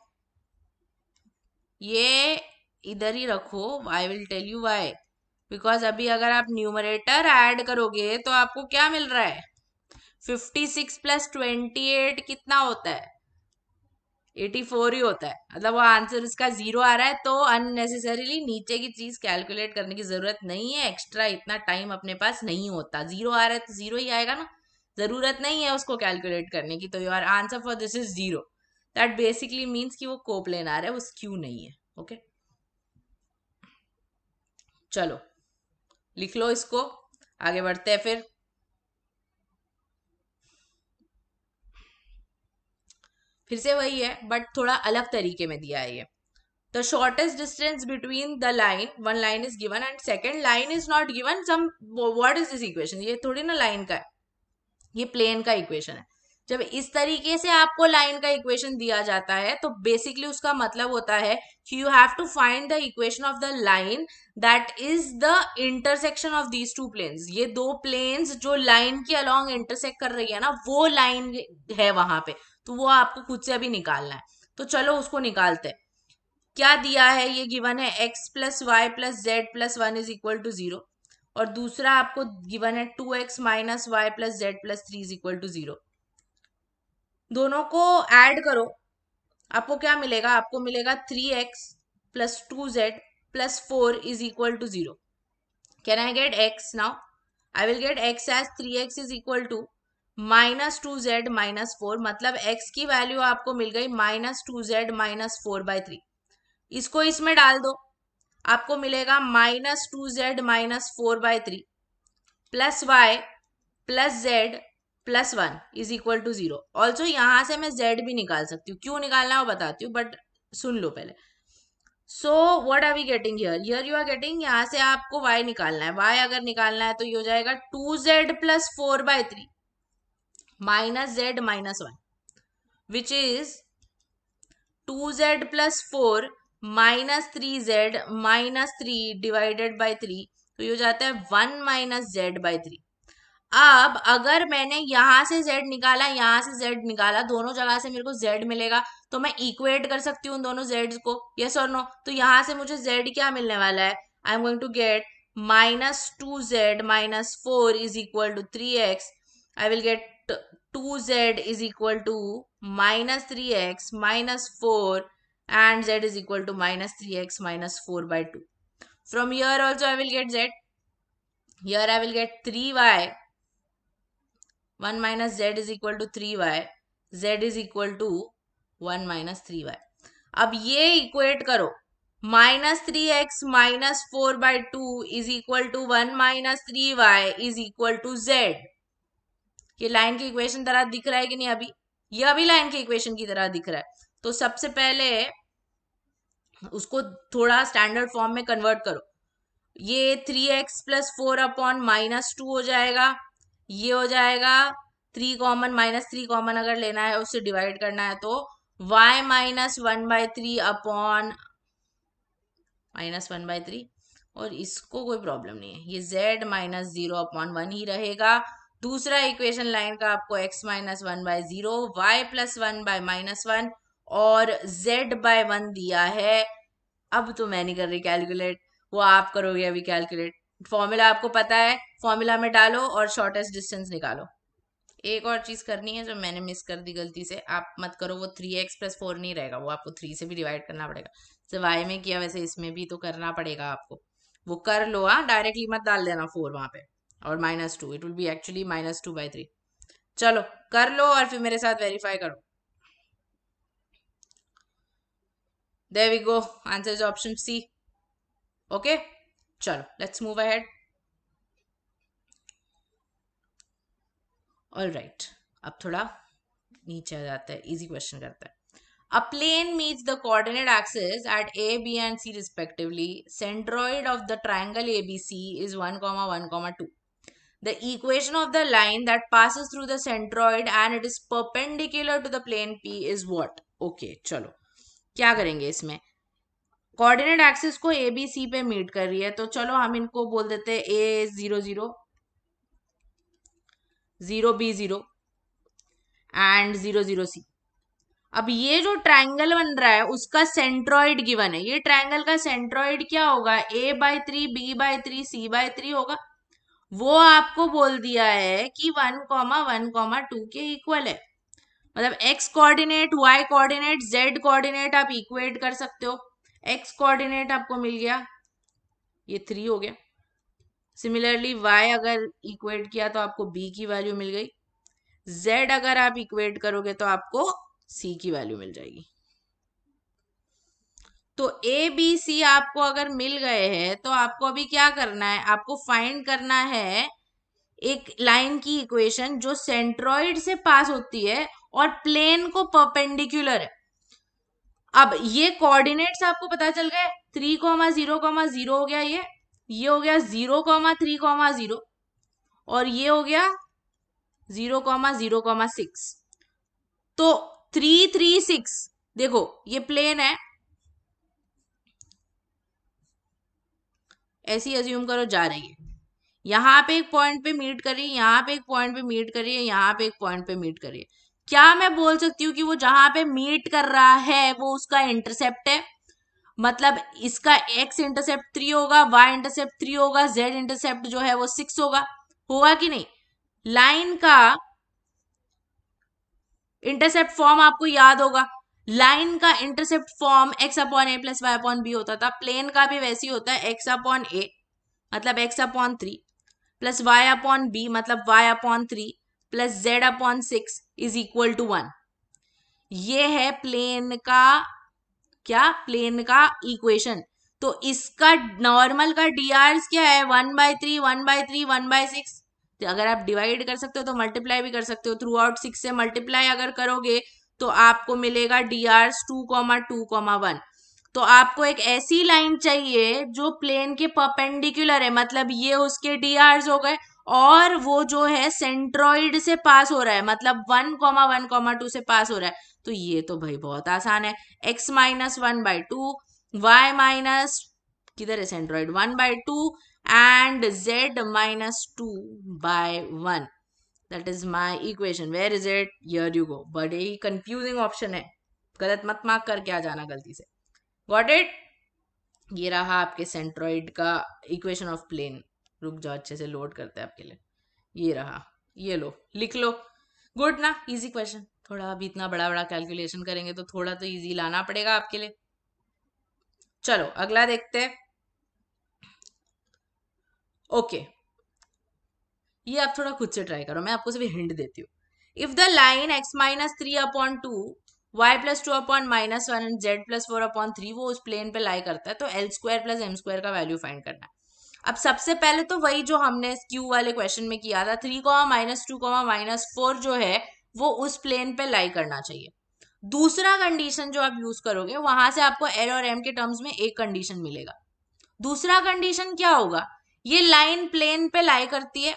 ये इधर ही रखो, I will tell you why. Because अभी अगर आप न्यूमरेटर ऐड करोगे तो आपको क्या मिल रहा है, 56 प्लस 28 कितना होता है, 84 ही होता है. मतलब वो आंसर इसका 0 आ रहा है, तो अननेसेसरीली नीचे की चीज कैलकुलेट करने की जरूरत नहीं है, एक्स्ट्रा इतना टाइम अपने पास नहीं होता. 0 आ रहा है तो 0 ही आएगा ना, जरूरत नहीं है उसको कैलकुलेट करने की. तो your answer for this is 0. That basically means कि वो कोप्लेनार है, वो स्क्यू नहीं है. ओके चलो लिख लो इसको, आगे बढ़ते हैं. फिर से वही है बट थोड़ा अलग तरीके में दिया है ये. The shortest distance between the line, one line is given and second line is not given. Some, what is this equation? ये थोड़ी ना लाइन का है, ये प्लेन का इक्वेशन है. जब इस तरीके से आपको लाइन का इक्वेशन दिया जाता है तो बेसिकली उसका मतलब होता है कि you have to find the equation of the line that is the intersection of these two planes. ये दो प्लेन्स जो लाइन के अलोंग इंटरसेक्ट कर रही है ना, वो लाइन है वहां पे, तो वो आपको खुद से अभी निकालना है. तो चलो उसको निकालते हैं. क्या दिया है, ये गिवन है x plus y plus z plus 1 is equal to 0, और दूसरा आपको गिवन है 2x minus Y plus z plus 3 is equal to 0. दोनों को ऐड करो, आपको क्या मिलेगा, आपको मिलेगा 3x plus 2z plus 4 is equal to 0. Can I get x now? I will get x as 3x is equal to minus 2z minus 4. मतलब x की वैल्यू आपको मिल गई माइनस 2z माइनस 4/3. इसको इसमें डाल दो, आपको मिलेगा minus 2z minus 4/3 plus y plus z plus 1 is equal to 0। Also यहां से मैं z भी निकाल सकती हूँ, क्यों निकालना है वो बताती हूँ, बट सुन लो पहले। So what are we getting here, here you are getting, यहाँ से आपको y निकालना है। y अगर निकालना है तो ये हो जाएगा 2z plus 4/3 minus z minus 1, which is 2z plus 4 minus 3z minus 3 divided by 3, तो ये हो जाता है 1 माइनस z/3। अब अगर मैंने यहां से z निकाला, यहां से z निकाला, दोनों जगह से मेरे को z मिलेगा, तो मैं इक्वेट कर सकती हूँ दोनों z को, यस और नो। तो यहां से मुझे z क्या मिलने वाला है, I am going to get minus 2z minus 4 is equal to 3x। I will get 2z is equal to minus 3x minus 4 and z is equal to minus 3x minus 4/2. From here also I will get z. Here I will get 3y. 1 minus z is equal to 3y. z is equal to 1 minus 3y. अब ये इक्वेट करो, minus 3x minus 4/2 is equal to 1 minus 3y is equal to z। ये लाइन की इक्वेशन तरह दिख रहा है कि नहीं अभी, ये अभी लाइन की इक्वेशन की तरह दिख रहा है। तो सबसे पहले उसको थोड़ा स्टैंडर्ड फॉर्म में कन्वर्ट करो। ये 3x प्लस 4/-2 हो जाएगा, ये हो जाएगा 3 कॉमन, -3 कॉमन अगर लेना है उससे डिवाइड करना है तो y माइनस 1/3 अपॉन -1/3, और इसको कोई प्रॉब्लम नहीं है, ये z माइनस 0/1 ही रहेगा। दूसरा इक्वेशन लाइन का आपको x माइनस 1/0, y प्लस 1/-1 और z/1 दिया है। अब तो मैं नहीं कर रही कैलकुलेट, वो आप करोगे अभी कैलकुलेट। फॉर्मूला आपको पता है, फॉर्मूला में डालो और शॉर्टेस्ट डिस्टेंस निकालो। एक और चीज करनी है जो मैंने मिस कर दी गलती से, आप मत करो, वो 3x प्लस 4 नहीं रहेगा, वो आपको 3 से भी डिवाइड करना पड़ेगा। जैसे y में किया वैसे इसमें भी तो करना पड़ेगा आपको, वो कर लो। हाँ, डायरेक्टली मत डाल देना 4 वहां पे, और -2, इट विल बी एक्चुअली -2/3। चलो कर लो और फिर मेरे साथ वेरीफाई करो। There we go. Answer is option C. Okay. चलो let's move ahead. All right. अब थोड़ा नीचे आ जाता है, इजी क्वेश्चन करता है। A plane meets the coordinate axis at A, B and C respectively. Centroid of the triangle ABC is 1, 1, 2. The equation of the line that passes through the centroid and it is perpendicular to the plane P is what? Okay, चलो क्या करेंगे इसमें। कोऑर्डिनेट एक्सिस को ए बी सी पे मीट कर रही है, तो चलो हम इनको बोल देते हैं A 0, 0, 0 B 0 एंड 0, 0 C। अब ये जो ट्रायंगल बन रहा है उसका सेंट्रॉइड गिवन है, ये ट्रायंगल का सेंट्रॉइड क्या होगा, A/3 B/3 C/3 होगा। वो आपको बोल दिया है कि 1, 1, 2 के इक्वल है, मतलब x coordinate, y coordinate, z coordinate आप इक्वेट कर सकते हो। x कोऑर्डिनेट आपको मिल गया, ये 3 हो गया। सिमिलरली y अगर इक्वेट किया तो आपको b की वैल्यू मिल गई, z अगर आप इक्वेट करोगे तो आपको c की वैल्यू मिल जाएगी। तो a b c आपको अगर मिल गए हैं तो आपको अभी क्या करना है, आपको फाइंड करना है एक लाइन की इक्वेशन जो सेंट्रॉइड से पास होती है और प्लेन को परपेंडिकुलर है। अब ये कोऑर्डिनेट्स आपको पता चल गए, 3, 0, 0 हो गया, ये हो गया 0, 3, 0, और ये हो गया 0, 0, 6। तो 3, 3, 6, देखो ये प्लेन है, ऐसी अज्यूम करो जा रही है, यहाँ पे एक पॉइंट पे मीट कर रही है, यहाँ पे एक पॉइंट पे मीट कर रही है, यहाँ पे एक पॉइंट पे मीट कर रही है। क्या मैं बोल सकती हूँ कि वो जहां पे मीट कर रहा है वो उसका इंटरसेप्ट है, मतलब इसका x इंटरसेप्ट 3 होगा, y इंटरसेप्ट 3 होगा, z इंटरसेप्ट जो है वो 6 होगा, होगा कि नहीं। लाइन का इंटरसेप्ट फॉर्म आपको याद होगा, लाइन का intercept form x/a plus y/b होता था, प्लेन का भी वैसे ही होता है, x/a मतलब x/3 प्लस y/b मतलब y/3 plus z/6 is equal to 1। ये है प्लेन का क्या, प्लेन का इक्वेशन। तो इसका नॉर्मल का drs क्या है, 1/3, 1/3, 1/6, अगर आप डिवाइड कर सकते हो तो मल्टीप्लाई भी कर सकते हो। थ्रू आउट 6 से मल्टीप्लाई अगर करोगे तो आपको मिलेगा dr 2,2,1। तो आपको एक ऐसी लाइन चाहिए जो प्लेन के परपेंडिकुलर है, मतलब ये उसके drs हो गए और वो जो है सेंट्रॉइड से पास हो रहा है, मतलब 1,1,2 से पास हो रहा है। तो ये तो भाई बहुत आसान है। x-1/2, y माइनस, किधर है centroid, 1/2 and z-2/1। That is my equation. Where is it? Here you go. बड़े ही कंफ्यूजिंग ऑप्शन है, गलत मत मार्क करके आ जाना गलती से। Got it? ये रहा आपके सेंट्रॉइड का इक्वेशन ऑफ प्लेन। रुक जाओ, अच्छे से लोड करते हैं आपके लिए। ये रहा, ये लो, लिख लो। गुड ना, इजी क्वेश्चन। थोड़ा अभी इतना बड़ा बड़ा कैलकुलेशन करेंगे तो थोड़ा तो इजी लाना पड़ेगा आपके लिए। चलो अगला देखते हैं। ओके, ये आप थोड़ा खुद से ट्राई करो, मैं आपको सिर्फ हिंट देती हूँ। If the line x-3/2 y+2/-1 and z+4/3 वो उस प्लेन पे लाई करता है, तो l² + m² का वैल्यू फाइंड करना है। अब सबसे पहले तो वही जो हमने क्यू वाले क्वेश्चन में किया था, 3, -2, -4 जो है वो उस प्लेन पे लाई करना चाहिए। दूसरा कंडीशन जो आप यूज करोगे, वहां से आपको एल और एम के टर्म्स में एक कंडीशन मिलेगा। दूसरा कंडीशन क्या होगा? ये लाइन प्लेन पे लाई करती है।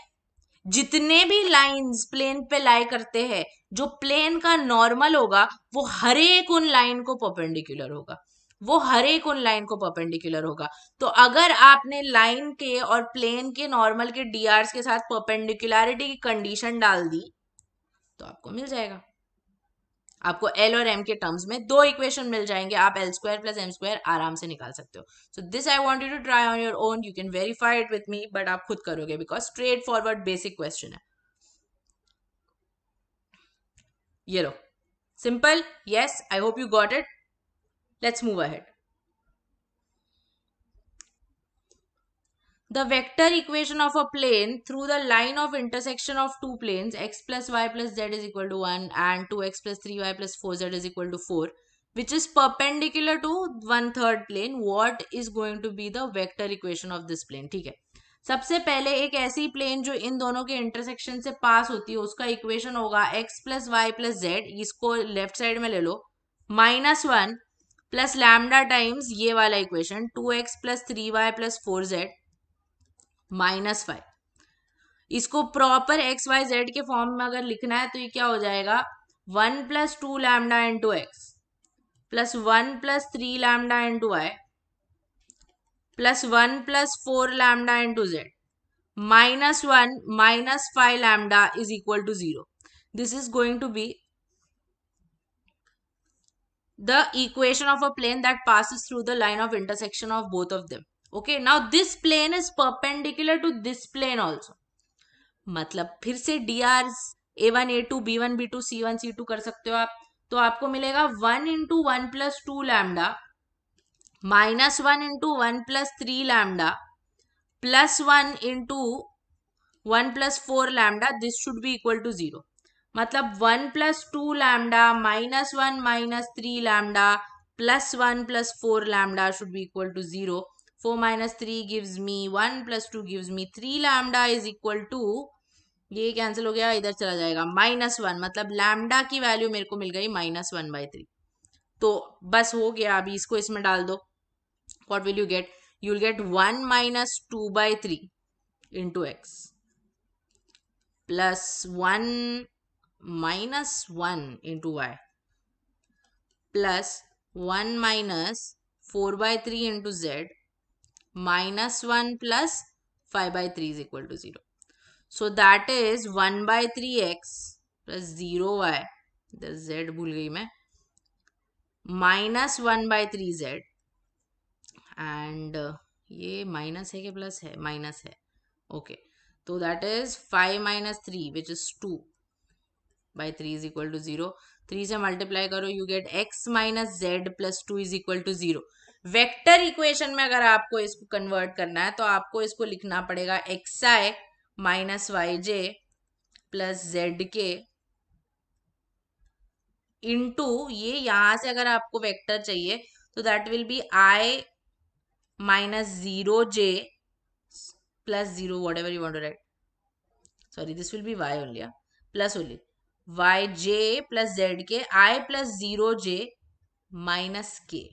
जितने भी लाइंस प्लेन पे लाई करते हैं, जो प्लेन का नॉर्मल होगा वो हर एक उन लाइन को परपेंडिकुलर होगा, वो हर एक उन लाइन को परपेंडिकुलर होगा। तो अगर आपने लाइन के और प्लेन के नॉर्मल के डीआरस के साथ परपेंडिकुलरिटी की कंडीशन डाल दी तो आपको मिल जाएगा। आपको एल और एम के टर्म्स में दो इक्वेशन मिल जाएंगे, आप l² + m² आराम से निकाल सकते हो। So this I want you to try on your own, you can verify it with me, but आप खुद करोगे because straightforward basic question है। ये लो, simple. Yes, I hope you got it. Let's move ahead. The vector equation of a plane through the line of intersection of two planes x plus y plus z is equal to 1 and 2x plus 3y plus 4z is equal to 4, which is perpendicular to 1/3 plane. What is going to be the vector equation of this plane? ठीक है, सबसे पहले एक ऐसी प्लेन जो इन दोनों के इंटरसेक्शन से पास होती है उसका इक्वेशन होगा x plus y plus z, इसको लेफ्ट साइड में ले लो, -1 प्लस लैम्डा टाइम्स ये वाला equation 2x plus 3y plus 4z -5। इसको प्रॉपर एक्स वाई जेड के फॉर्म में अगर लिखना है तो ये क्या हो जाएगा, 1 + 2 lambda into x plus 1 + 3 lambda into y plus 1 + 4 lambda into z -1 -5 lambda is equal to 0. This is going to be the equation of a plane that passes through the line of intersection of both of them. Okay, now this plane is perpendicular to this plane also. मतलब फिर से dr a1 a2 b1 b2 c1 c2 कर सकते हो आप। तो आपको मिलेगा 1 × 1 + 2 lambda -1 × 1 + 3 lambda +1 × 1 + 4 lambda, this should be equal to 0। मतलब 1 + 2 lambda -1 - 3 lambda +1 + 4 lambda should be equal to 0। 4 - 3 gives me 1 + 2 gives me 3 lambda is equal to, ये कैंसिल हो गया, इधर चला जाएगा -1, मतलब लैम्डा की वैल्यू मेरे को मिल गई -1/3। तो बस हो गया, अभी इसको इसमें डाल दो। What will you get? You will get 1 - 2/3 into x plus 1 - 1 into y plus 1 - 4/3 into z -1 plus 5/3 is equal to 0। So that is 1/3x plus 0y, इधर z भूल गई मैं, -1/3z एंड ये माइनस है कि प्लस है? माइनस है। ओके, तो that is 5 - 3 which is 2/3 is equal to 0। 3 से मल्टीप्लाई करो, you get x - z plus 2 is equal to 0। Vector equation में अगर आपको इसको कन्वर्ट करना है तो आपको इसको लिखना पड़ेगा xi - yj plus zk into, ये यहां से अगर आपको वेक्टर चाहिए तो that will be i - 0j plus 0, whatever you want to write, sorry, this will be y only, yeah? Plus only yj plus zk I plus 0j minus k,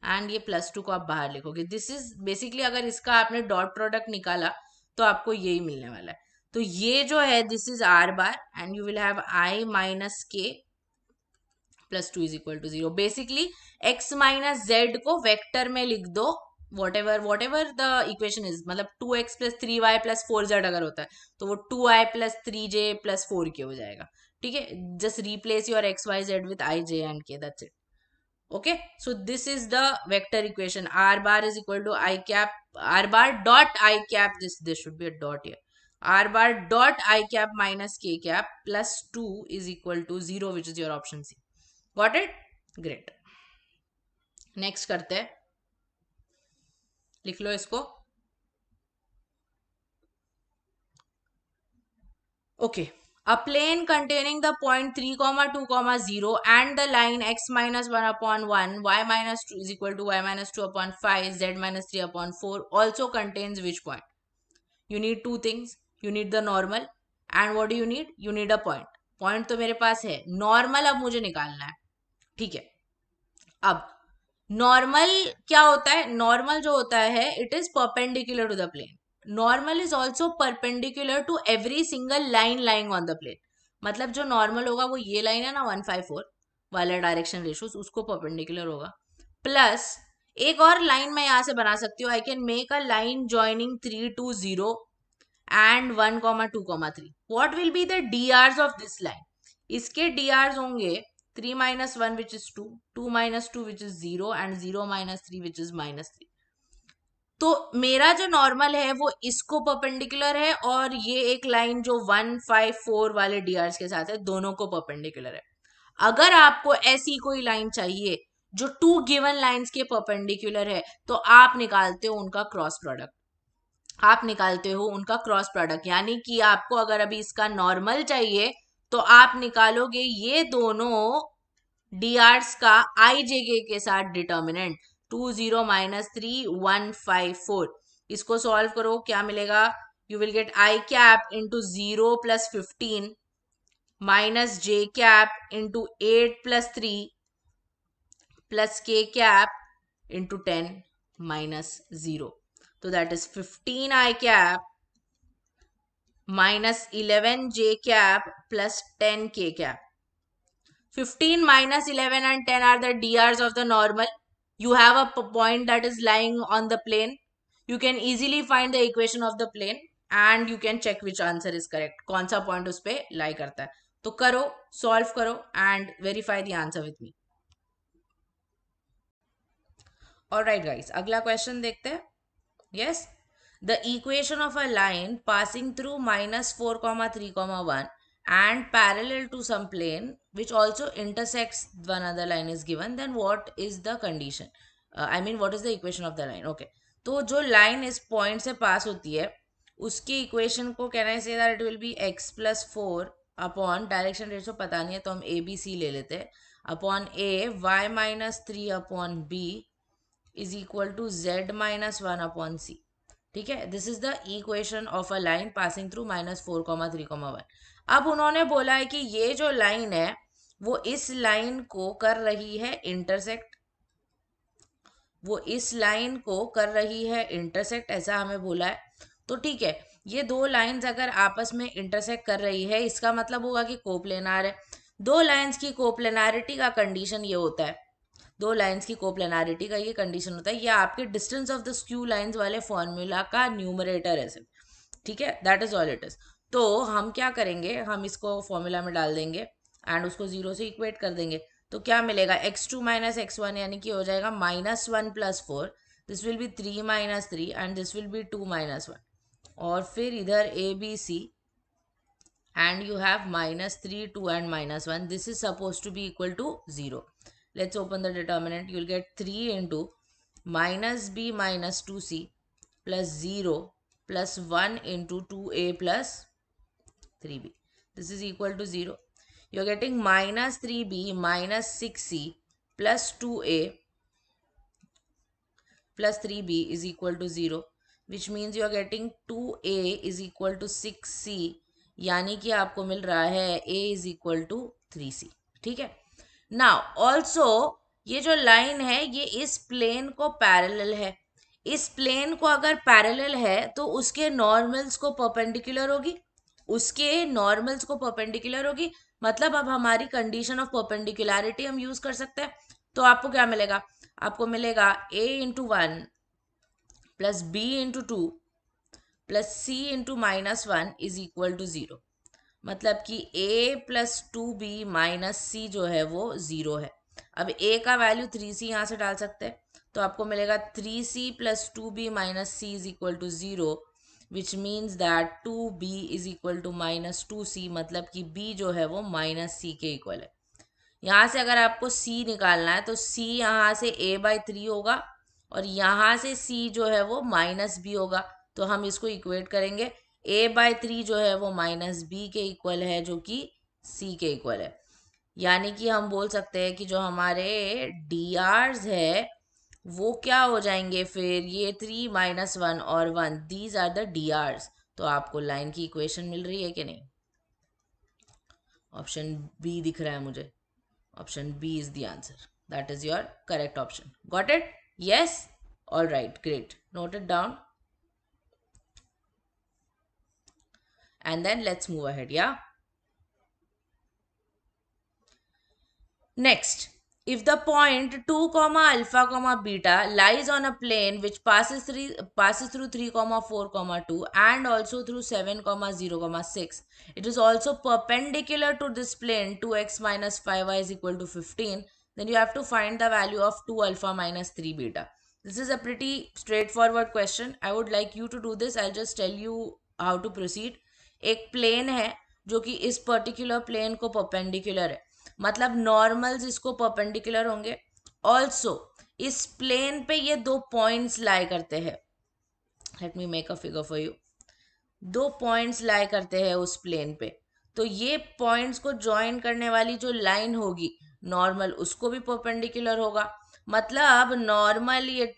and ये प्लस टू को आप बाहर लिखोगे. दिस इज बेसिकली, अगर इसका आपने डॉट प्रोडक्ट निकाला तो आपको यही मिलने वाला है. तो ये जो है this is R bar and you will have I minus K plus two is equal to 0. Basically x minus Z को वेक्टर में लिख दो, whatever द इक्वेशन इज. मतलब 2x plus 3y plus 4z अगर होता है तो वो 2i plus 3j plus 4k हो जाएगा. ठीक है, just replace your X Y Z with I J and K, that's it. Okay, so this is the vector equation. R bar is equal to I cap, R bar dot I cap, this should be a dot here. R bar dot I cap minus K cap plus 2 is equal to 0, which is your option C. Got it? Great. Next करते हैं, लिख लो इसको. Okay. A plane containing the point 3 comma 2 comma 0 and the line x minus 1 upon 1, y minus 2 is equal to y minus 2 upon 5, z minus 3 upon 4 also contains which point? You need two things. You need the normal and what do you need? You need a point. Point तो मेरे पास है, normal अब मुझे निकालना है. ठीक है, अब normal क्या होता है? Normal जो होता है, it is perpendicular to the plane. Normal is also perpendicular to every single line lying on the plane. मतलब जो normal होगा वो ये line है ना 154 वाला डायरेक्शन रेशियोस, उसको परपेंडिकुलर होगा. प्लस एक और लाइन मैं यहां से बना सकती हूँ. I can make a line joining 3 to 0 and 1 comma 2 comma 3. What will be the DRs of this line? इसके DRs होंगे 3 minus 1 which is 2, 2 minus 2 which is 0 and 0 minus 3 which is minus 3. तो मेरा जो नॉर्मल है वो इसको परपेंडिकुलर है और ये एक लाइन जो 154 वाले डीआर्स के साथ है, दोनों को परपेंडिकुलर है. अगर आपको ऐसी कोई लाइन चाहिए जो टू गिवन लाइंस के परपेंडिकुलर है तो आप निकालते हो उनका क्रॉस प्रोडक्ट. आप निकालते हो उनका क्रॉस प्रोडक्ट, यानी कि आपको अगर अभी इसका नॉर्मल चाहिए तो आप निकालोगे ये दोनों डीआर्स का आई जे के साथ डिटर्मिनेंट 2 0 minus 3 1 5 4. इसको सॉल्व करो, क्या मिलेगा? You will gate I cap into 0 plus 15 minus j cap into 8 plus 3 plus k cap into 10 minus 0. So that is 15 I cap minus 11 j cap plus 10 k cap. 15 minus 11 and 10 are the DRs of the normal. You have a point that is lying on the plane. You can easily find the equation of the plane and you can check which answer is correct. कौन सा point उस पे lie करता है. तो करो, solve करो and verify the answer with me. Alright guys, अगला question देखते हैं. Yes, the equation of a line passing through minus 4 comma 3 comma 1 and parallel to some plane which also intersects one other line is given, then what is the condition? I mean what is the equation of the line? Okay, तो जो line इस point से pass होती है उसकी equation को can I say that it will be x plus 4 upon direction ratio पता नहीं है तो हम a b c ले लेते हैं upon a y minus 3 upon b is equal to z minus 1 upon c. ठीक है, this is the equation of a line passing through minus 4 comma 3 comma 1. अब उन्होंने बोला है कि ये जो लाइन है वो इस लाइन को कर रही है इंटरसेक्ट, वो इस लाइन को कर रही है इंटरसेक्ट, ऐसा हमें बोला है. तो ठीक है, ये दो लाइंस अगर आपस में इंटरसेक्ट कर रही है इसका मतलब होगा कि कोप्लेनार है. दो लाइंस की कोप्लेनारिटी का कंडीशन ये होता है, दो लाइंस की कोप्लेनारिटी का ये कंडीशन होता है, ये आपके distance of the skew lines वाले फॉर्मूला का न्यूमरेटर है सिर्फ. ठीक है, that is all it is. तो हम क्या करेंगे, हम इसको फॉर्मूला में डाल देंगे एंड उसको 0 से इक्वेट कर देंगे. तो क्या मिलेगा? x2 माइनस x1 यानी कि हो जाएगा minus 1 plus 4. This will be 3 minus 3 and this will be 2 minus 1. और फिर इधर a b c and you have minus 3 2 and minus 1. This is supposed to be equal to 0. Let's open the determinant. You will get 3 into minus b minus 2c plus 0 plus 1 into 2a plus 3b. This is equal to 0. You are getting minus 3b minus 6c plus 2a plus 3b is equal to 0, which means you are getting 2a is equal to 6c यानी कि आपको मिल रहा है a is equal to 3c। ठीक है, नाउ ऑल्सो ये जो लाइन है ये इस प्लेन को पैरेलल है। इस प्लेन को अगर पैरेलल है तो उसके नॉर्मल्स को परपेंडिकुलर होगी, उसके नॉर्मल्स को परपेंडिकुलर होगी। मतलब अब हमारी कंडीशन ऑफ परपेंडिकुलरिटी हम यूज कर सकते हैं। तो आपको क्या मिलेगा, आपको मिलेगा a into 1 plus b into 2 plus c into -1 is equal to 0। मतलब कि a प्लस 2b माइनस सी जो है वो 0 है। अब a का वैल्यू 3c यहाँ से डाल सकते हैं, तो आपको मिलेगा 3c plus 2b minus c is equal to 0, which means that 2b is equal to -2c। मतलब कि b जो है वो -c के इक्वल है। यहाँ से अगर आपको c निकालना है तो c यहाँ से a/3 होगा और यहाँ से c जो है वो -b होगा। तो हम इसको इक्वेट करेंगे, a/3 जो है वो -b के इक्वल है जो कि c के इक्वल है। यानी कि हम बोल सकते हैं कि जो हमारे drs है वो क्या हो जाएंगे फिर, ये 3 - 1 और 1, दीज आर द drs। तो आपको लाइन की इक्वेशन मिल रही है कि नहीं? ऑप्शन बी दिख रहा है मुझे। Option B is the answer. That is your correct option. Got it? Yes? All right, great. Note it down. And then let's move ahead, yeah? Next, if the point 2 comma alpha comma beta lies on a plane which passes through 3 comma 4 comma 2 and also through 7 comma 0 comma 6, it is also perpendicular to this plane 2x minus 5y is equal to 15, then you have to find the value of 2 alpha minus 3 beta. This is a pretty straightforward question. I would like you to do this. I'll just tell you how to proceed. एक प्लेन है जो कि इस पर्टिकुलर प्लेन को परपेंडिकुलर है, मतलब नॉर्मल्स इसको परपेंडिकुलर होंगे। ऑल्सो इस प्लेन पे ये दो पॉइंट्स लाई करते हैं। Let me make a figure for you. दो पॉइंट्स लाई करते हैं उस प्लेन पे, तो ये पॉइंट्स को ज्वाइन करने वाली जो लाइन होगी नॉर्मल, उसको भी परपेंडिकुलर होगा। मतलब नॉर्मल ये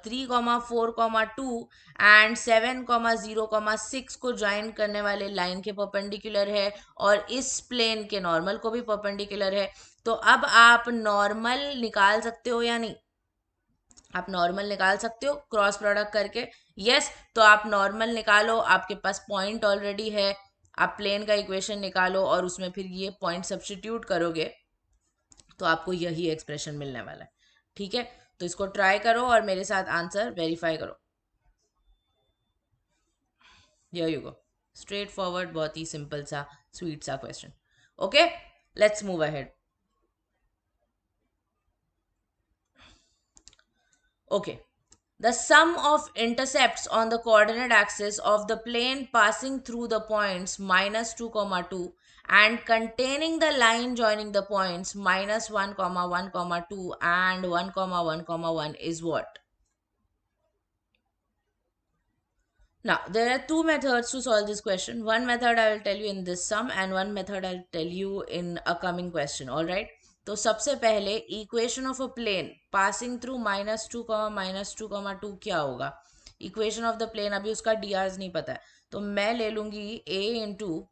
3,4,2 एंड 7,0,6 को ज्वाइन करने वाले लाइन के परपेंडिकुलर है और इस प्लेन के नॉर्मल को भी परपेंडिकुलर है। तो अब आप नॉर्मल निकाल सकते हो या नहीं? आप नॉर्मल निकाल सकते हो क्रॉस प्रोडक्ट करके। यस, तो आप नॉर्मल निकालो, आपके पास पॉइंट ऑलरेडी है। आप प्लेन का इक्वेशन निकालो और उसमें फिर ये पॉइंट सब्स्टिट्यूट करोगे तो आपको यही एक्सप्रेशन मिलने वाला है। ठीक है, तो इसको ट्राई करो और मेरे साथ आंसर वेरीफाई करो। Here you go, straight forward, बहुत ही सिंपल सा स्वीट सा question. Okay, let's move ahead. Okay, the sum of intercepts on the coordinate axis of the plane passing through the points -2, 2 and containing the line joining the points -1, 1, 2 and 1, 1, 1 is what? Now, there are two methods to solve this question. One method I will tell you in this sum and one method I'll tell you in a coming question. All right. तो सबसे पहले equation of a plane passing through -2, क्या होगा? इक्वेशन ऑफ द प्लेन, अभी उसका डी आर्स नहीं पता है, तो मैं ले लूंगी a into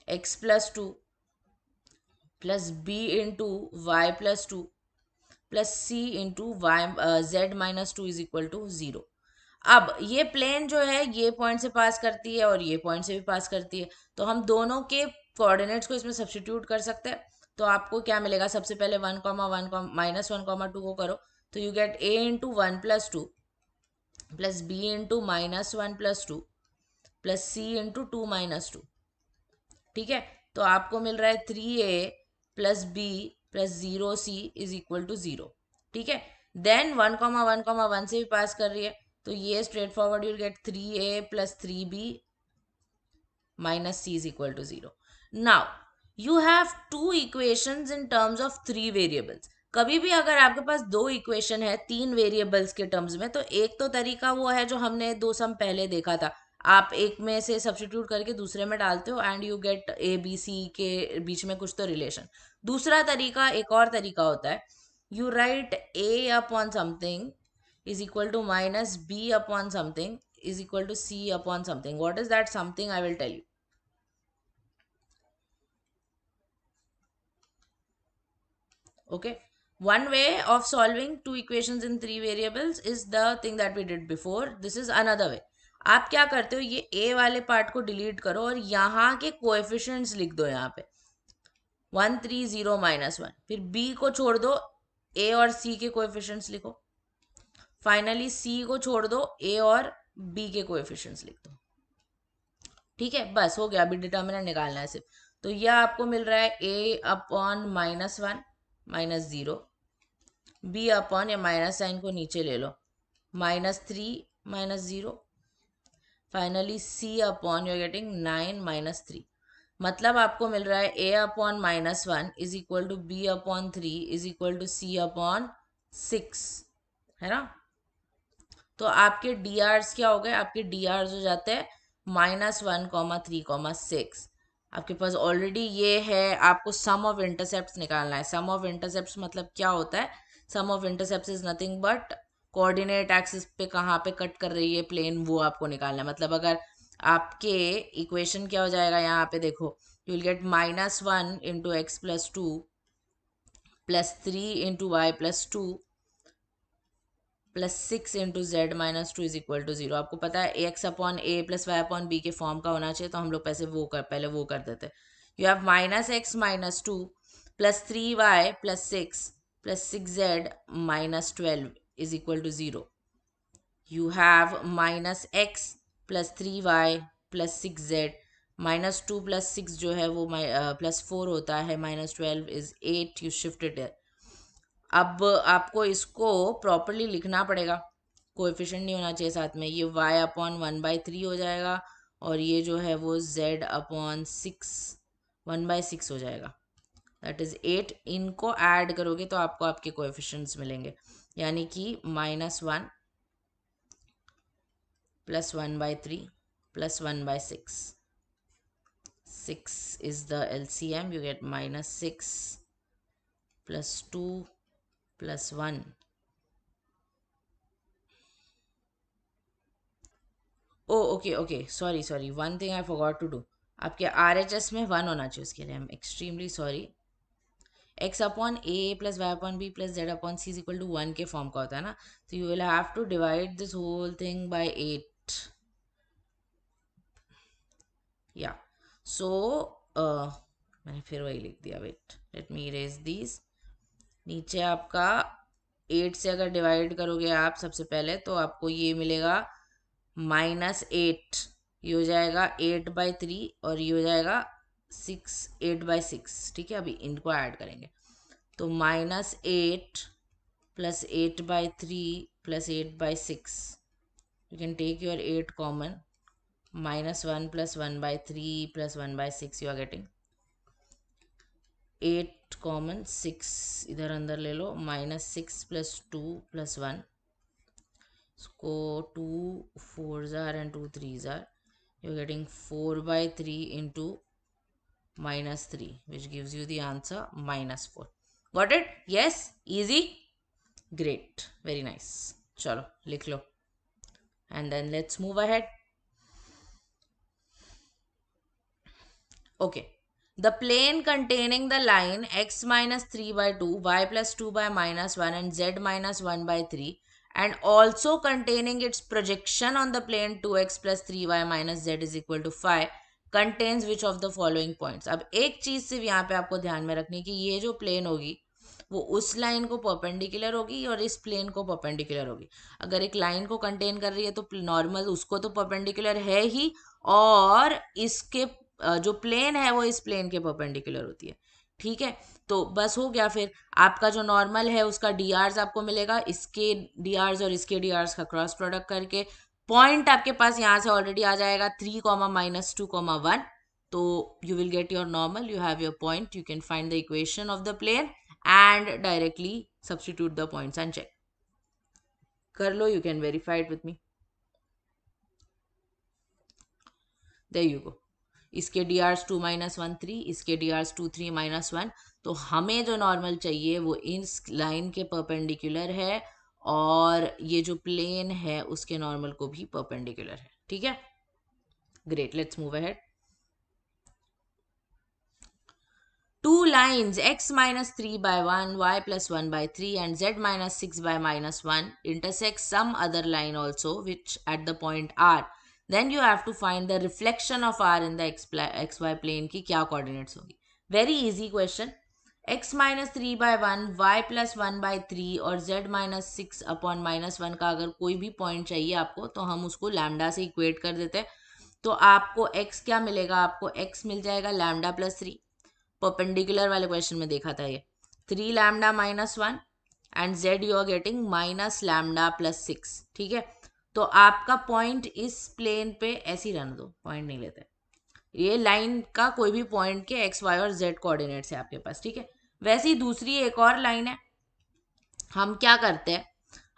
x plus 2 plus b into y plus 2 plus c into y z-2 is equal to 0। अब ये प्लेन जो है ये पॉइंट से पास करती है और ये पॉइंट से भी पास करती है, तो हम दोनों के कोऑर्डिनेट्स को इसमें सब्स्टिट्यूट कर सकते हैं। तो आपको क्या मिलेगा, सबसे पहले 1, 1, -1, 2 को करो तो you get a into 1+2 plus b into -1+2 plus c into 2-2। ठीक है, तो आपको मिल रहा है 3a plus b plus 0c is equal to 0। ठीक है, देन 1, 1, 1 से भी पास कर रही है, तो ये straightforward you'll get 3a plus 3b minus c is equal to 0। Now you have two equations in terms of 3 variables. कभी भी अगर आपके पास दो इक्वेशन है 3 वेरिएबल्स के टर्म्स में, तो एक तो तरीका वो है जो हमने दो सम पहले देखा था, आप एक में से सब्स्टिट्यूट करके दूसरे में डालते हो and you get a b c के बीच में कुछ तो रिलेशन। दूसरा तरीका, एक और तरीका होता है, you write a upon something is equal to minus b upon something is equal to c upon something. What is that something? I will tell you. Okay, one way of solving two equations in three variables is the thing that we did before. This is another way. आप क्या करते हो, ये a वाले पार्ट को डिलीट करो और यहाँ के कोएफिशिएंट्स लिख दो यहाँ पे 1 3 0 -1, फिर b को छोड़ दो, a और c के कोएफिशिएंट्स लिखो, फाइनली c को छोड़ दो, a और b के कोएफिशिएंट्स लिख दो। ठीक है, बस हो गया, अभी डिटर्मिनेंट निकालना है सिर्फ। तो यह आपको मिल रहा है a/-1 -0, b अपॉन, या माइनस साइन को नीचे ले लो, -3 -0, finally c upon you are getting 9 - 3। मतलब आपको मिल रहा है a/-1 is equal to b/3 is equal to c/6, है ना। तो आपके डी आर्स क्या हो गए, आपके डी आर्स हो जाते हैं -1, 3, 6। आपके पास ऑलरेडी ये है, आपको सम ऑफ इंटरसेप्ट्स निकालना है। सम ऑफ इंटरसेप्ट्स मतलब क्या होता है, sum of intercepts is nothing but coordinate axis पे कहाँ पे कट कर रही है प्लेन, वो आपको निकालना है। मतलब अगर आपके इक्वेशन क्या हो जाएगा, यहाँ पे देखो, you will get -1 into x plus 2 plus 3 into y plus 2 plus 6 into z minus 2 is equal to 0। आपको पता है x upon a plus y upon b के फॉर्म का होना चाहिए, तो हम लोग पहले वो कर देते। You have -x - 2 plus 3y plus 6 plus 6z minus 12 is equal to 0। You have -x plus 3y plus 6z -2 plus 6 जो है वो प्लस 4 होता है, -12 इज 8। You shift it. अब आपको इसको प्रॉपरली लिखना पड़ेगा, कोएफिशिएंट नहीं होना चाहिए साथ में। ये y/1/3 हो जाएगा और ये जो है वो z/6 1/6 हो जाएगा, दैट इज 8। इनको ऐड करोगे तो आपको आपके कोएफिशिएंट्स मिलेंगे, यानी कि -1 plus 1/3 plus 1/6, 6 is the LCM, you get -6 plus 2 plus 1। Oh okay okay, sorry, one thing I forgot to do. आपके RHS में 1 होना चाहिए, उसके लिए I am extremely sorry. x/a plus y/b plus z/c is equal to 1 के फॉर्म का होता है ना, तो you will have to divide this whole thing by 8। या सो मैंने फिर वही लिख दिया, wait let me erase these. नीचे आपका 8 से अगर डिवाइड करोगे आप सबसे पहले, तो आपको ये मिलेगा -8, ये हो जाएगा 8/3 और ये हो जाएगा 8/6। ठीक है, अभी इनको ऐड करेंगे तो -8 plus 8/3 plus 8/6, you can take your 8 common, -1 plus 1/3 plus 1/6, you are getting 8 common, 6 इधर अंदर ले लो, -6 प्लस 2 प्लस 1, इसको 2 4s are and 2 3s are, you're getting 4/3 into -3, which gives you the answer -4। got it? Yes, easy, great, very nice। चलो लिख लो and then let's move ahead। okay, the plane containing the line x minus 3/2, y plus 2 by -1 and z minus 1/3 and also containing its projection on the plane 2x plus 3y minus z is equal to 5 contains which of the following points। अब एक चीज सिर्फ यहाँ पे आपको ध्यान में रखनी है कि ये जो प्लेन होगी वो उस लाइन को परपेंडिकुलर होगी और इस प्लेन को परपेंडिकुलर होगी। अगर एक लाइन को कंटेन कर रही है तो नॉर्मल उसको तो परपेंडिकुलर है ही, और इसके जो प्लेन है वो इस प्लेन के परपेंडिकुलर होती है। ठीक है, तो बस हो गया। फिर आपका जो नॉर्मल है उसका डी आर्स आपको मिलेगा, इसके डी आर्स और इसके डी आर्स का क्रॉस प्रोडक्ट करके पॉइंट आपके पास यहाँ से ऑलरेडी आ जाएगा 3, -2, 1। तो you will get your normal, you have your point, you can find the equation of the plane and directly substitute the points and check कर लो। You can verify it with me, there you go. इसके डी आर्स 2 -1 3, इसके डी आर्स 2 3 -1। तो हमें जो नॉर्मल चाहिए वो इस लाइन के परपेंडिकुलर है और ये जो प्लेन है उसके नॉर्मल को भी परपेंडिकुलर है। ठीक है, great, let's move ahead. two lines x minus 3 by 1, y plus 1 by 3 and z minus 6 by minus 1 intersect some other line also which at the point r, then you have to find the reflection of r in the xy plane की क्या coordinates होगी. Very easy question. x minus 3 by 1, y plus 1 by 3 और z minus 6 upon minus 1 का अगर कोई भी पॉइंट चाहिए आपको तो हम उसको लैम्डा से इक्वेट कर देते हैं. तो आपको x क्या मिलेगा, आपको x मिल जाएगा लैम्डा प्लस 3. परपेंडिकुलर वाले क्वेश्चन में देखा था ये 3 lambda minus 1 and z you are getting minus lambda plus 6. ठीक है, तो आपका पॉइंट इस प्लेन पे ऐसे ही रहने दो, पॉइंट नहीं लेते. ये लाइन का कोई भी पॉइंट के एक्स वाई और जेड कोऑर्डिनेट्स है आपके पास. ठीक है, वैसे ही दूसरी एक और लाइन है. हम क्या करते हैं,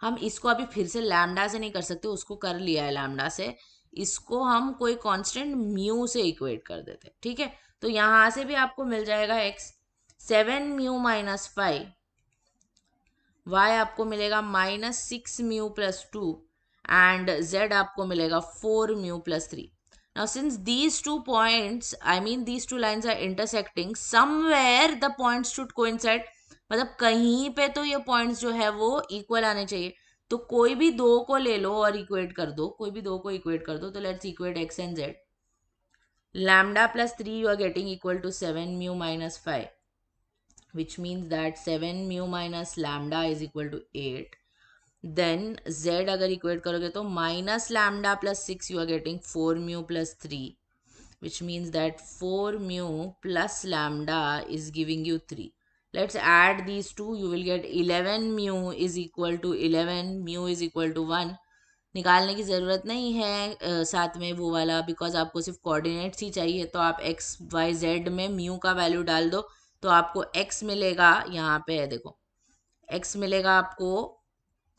हम इसको अभी फिर से लैम्डा से नहीं कर सकते, उसको कर लिया है लैम्डा से. इसको हम कोई कांस्टेंट म्यू से इक्वेट कर देते हैं. ठीक है, तो यहां से भी आपको मिल जाएगा एक्स 7 म्यू माइनस 5, y आपको मिलेगा minus 6 mu plus 2 and z आपको मिलेगा 4 mu plus 3. Now, since these two points, I mean these two lines are intersecting, somewhere the points should coincide. मतलब कहीं पे तो ये points जो है वो equal आने चाहिए. तो कोई भी दो को ले लो और equate कर दो, कोई भी दो को equate कर दो. तो let's equate x and z. Lambda plus 3 you are getting equal to 7 mu minus 5, which means that 7 mu minus lambda is equal to 8. Then z अगर इक्वेट करोगे तो minus lambda plus 6 you are getting 4 mu plus 3, which means that 4 mu plus lambda is giving you 3. Let's add these two, you will get 11 mu is equal to 11 mu is equal to 1. निकालने की ज़रूरत नहीं है साथ में वो वाला, बिकॉज आपको सिर्फ कोऑर्डिनेट्स ही चाहिए. तो आप एक्स वाई जेड में म्यू का वैल्यू डाल दो तो आपको x मिलेगा, यहाँ पे है देखो, x मिलेगा आपको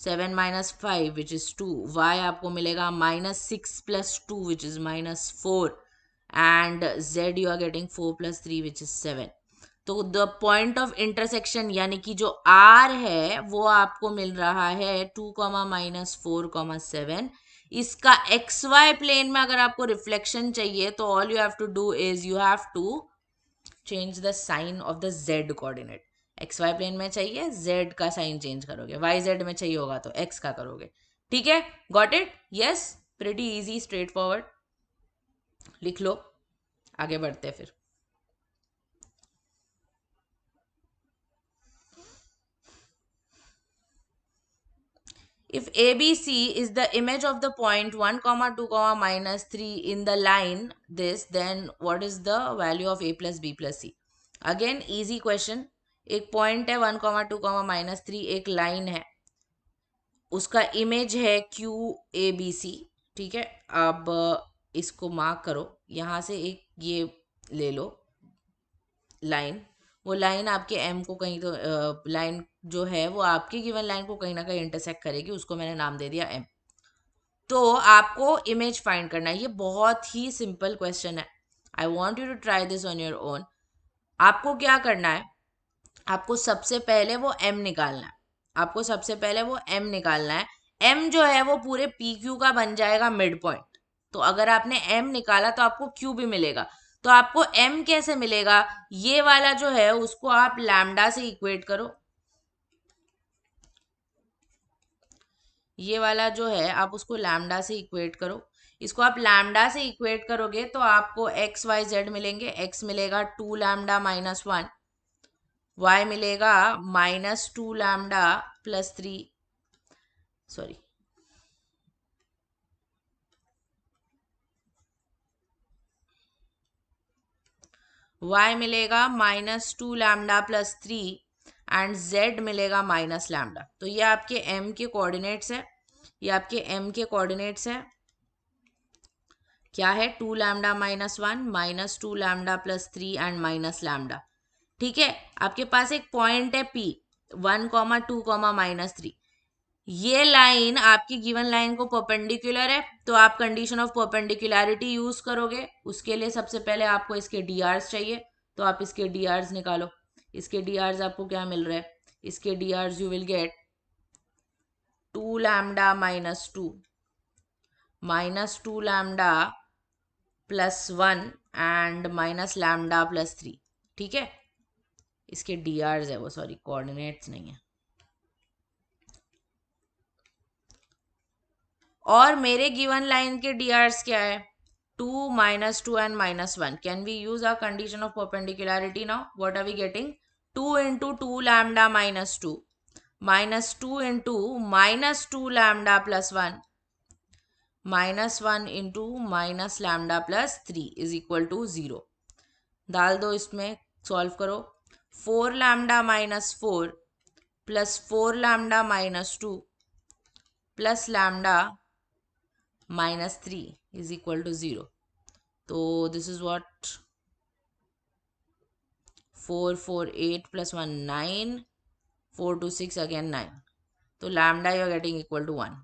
7 minus 5 which is 2, y आपको मिलेगा minus 6 plus 2 which is minus 4 and z you are getting 4 plus 3 which is 7. तो द पॉइंट ऑफ इंटरसेक्शन यानी कि जो r है वो आपको मिल रहा है 2 माइनस 4 7. इसका एक्स वाई प्लेन में अगर आपको रिफ्लेक्शन चाहिए तो all you have to do is you have to change the sign of the Z coordinate. X Y plane में चाहिए जेड का साइन चेंज करोगे, वाई जेड में चाहिए होगा तो एक्स का करोगे. ठीक है, got it? Yes, pretty easy, straightforward. लिख लो, आगे बढ़ते हैं फिर. If ABC is the image of the point 1, 2, minus 3 in the line this, then what is the value of A plus B plus C? Again, easy question. एक पॉइंट है 1, 2, माइनस 3, एक लाइन है, उसका इमेज है क्यू ए बी सी. ठीक है, अब इसको मार्क करो. यहाँ से एक ये ले लो लाइन, वो लाइन आपके एम को कहीं तो लाइन जो है वो आपकी गिवन लाइन को कहीं ना कहीं इंटरसेक्ट करेगी, उसको मैंने नाम दे दिया एम. तो आपको इमेज फाइंड करना है. ये बहुत ही सिंपल क्वेश्चन है. I want you to try this on your own. आपको क्या करना है, आपको सबसे पहले वो m निकालना है. आपको सबसे पहले वो m निकालना है. m जो है वो पूरे पी क्यू का बन जाएगा मिड पॉइंट. तो अगर आपने m निकाला तो आपको q भी मिलेगा. तो आपको m कैसे मिलेगा, ये वाला जो है उसको आप लैम्डा से इक्वेट करो. ये वाला जो है आप उसको लैम्डा से इक्वेट करो. इसको आप लैम्डा से इक्वेट करोगे तो आपको एक्स वाई जेड मिलेंगे. x मिलेगा 2 लैम्डा माइनस 1, y मिलेगा minus 2 lambda plus 3, sorry y मिलेगा minus 2 lambda plus 3 and z मिलेगा माइनस लैम्डा. तो ये आपके m के कोऑर्डिनेट्स है, ये आपके m के कोऑर्डिनेट्स है. क्या है, 2 lambda minus 1, minus 2 lambda plus 3 and minus lambda. ठीक है, आपके पास एक पॉइंट है P 1, 2, माइनस 3. ये लाइन आपकी गिवन लाइन को परपेंडिकुलर है, तो आप कंडीशन ऑफ परपेंडिकुलरिटी यूज करोगे. उसके लिए सबसे पहले आपको इसके डी आर्स चाहिए, तो आप इसके डी आर्स निकालो. इसके डी आर्स आपको क्या मिल रहा है, इसके D Rs you will get 2 lambda minus 2, minus 2 lambda plus 1 and minus lambda plus 3. ठीक है, इसके drs है वो, सॉरी कोऑर्डिनेट्स नहीं है। और मेरे गिवन लाइन के drs क्या है, 2 -2 and -1. Can we use our condition of perpendicularity now? What are we getting? 2 into 2 lambda minus 2 minus 2 into minus 2 lambda plus 1 minus 1 into minus lambda plus 3 is equal to 0. डाल दो इसमें, सॉल्व करो। 4 lambda minus 4 plus 4 lambda minus 2 plus lambda minus 3 is equal to 0. तो this is what 4 4 8 plus 1 9, 4 2 6 again 9. तो lambda you are getting equal to 1.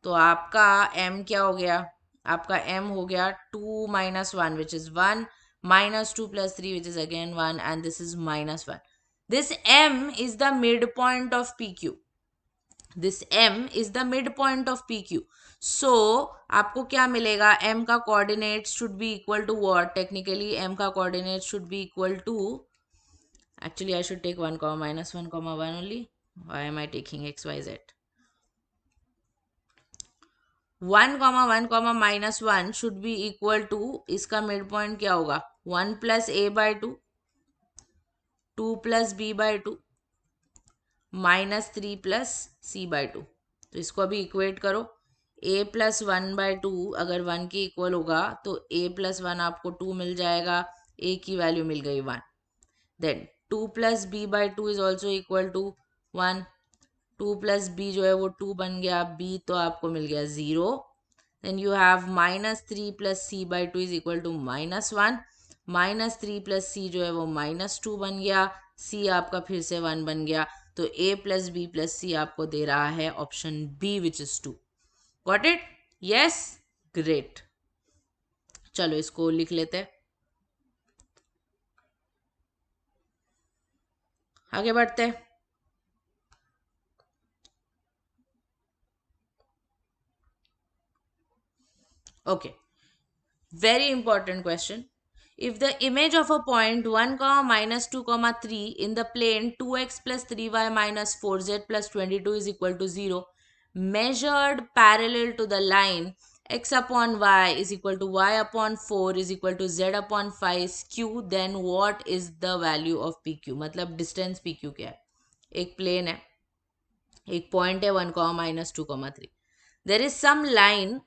तो आपका m क्या हो गया, आपका m हो गया 2 minus 1 which is 1 minus 2 plus 3 which is again 1 and this is minus 1. This m is the midpoint of PQ. This m is the midpoint of PQ. So आपको क्या मिलेगा, m का coordinate should be equal to what? Technically m का coordinate should be equal to, actually I should take 1 comma minus 1 comma 1 only. Why am I taking x y z? 1 comma 1 comma minus 1 should be equal to, इसका मिड पॉइंट क्या होगा, 1 plus a by 2, 2 plus b by 2 minus 3 plus c by 2. तो इसको अभी इक्वेट करो, a प्लस 1 बाई 2 अगर 1 के इक्वल होगा तो a प्लस 1 आपको 2 मिल जाएगा, a की वैल्यू मिल गई 1. Then 2 plus b by 2 is also equal to 1. 2 plus b जो है वो 2 बन गया, b तो आपको मिल गया 0. Then you have minus 3 plus c by 2 is equal to minus 1. Minus 3 plus c जो है वो माइनस 2 बन गया, c आपका फिर से 1 बन गया. तो a plus b plus c आपको दे रहा है option b which is 2. Got it? Yes, great. चलो इसको लिख लेते हैं, आगे बढ़ते हैं. Okay, very important question. If the image of a point 1 comma minus 2 comma 3 in the plane 2x plus 3y minus 4z plus 22 is equal to 0 measured parallel to the line x upon y is equal to y upon 4 is equal to z upon 5 skew, then what is the value of pq? मतलब distance pq क्या है, एक plane है, एक point है 1 comma minus 2 comma 3. there is some line,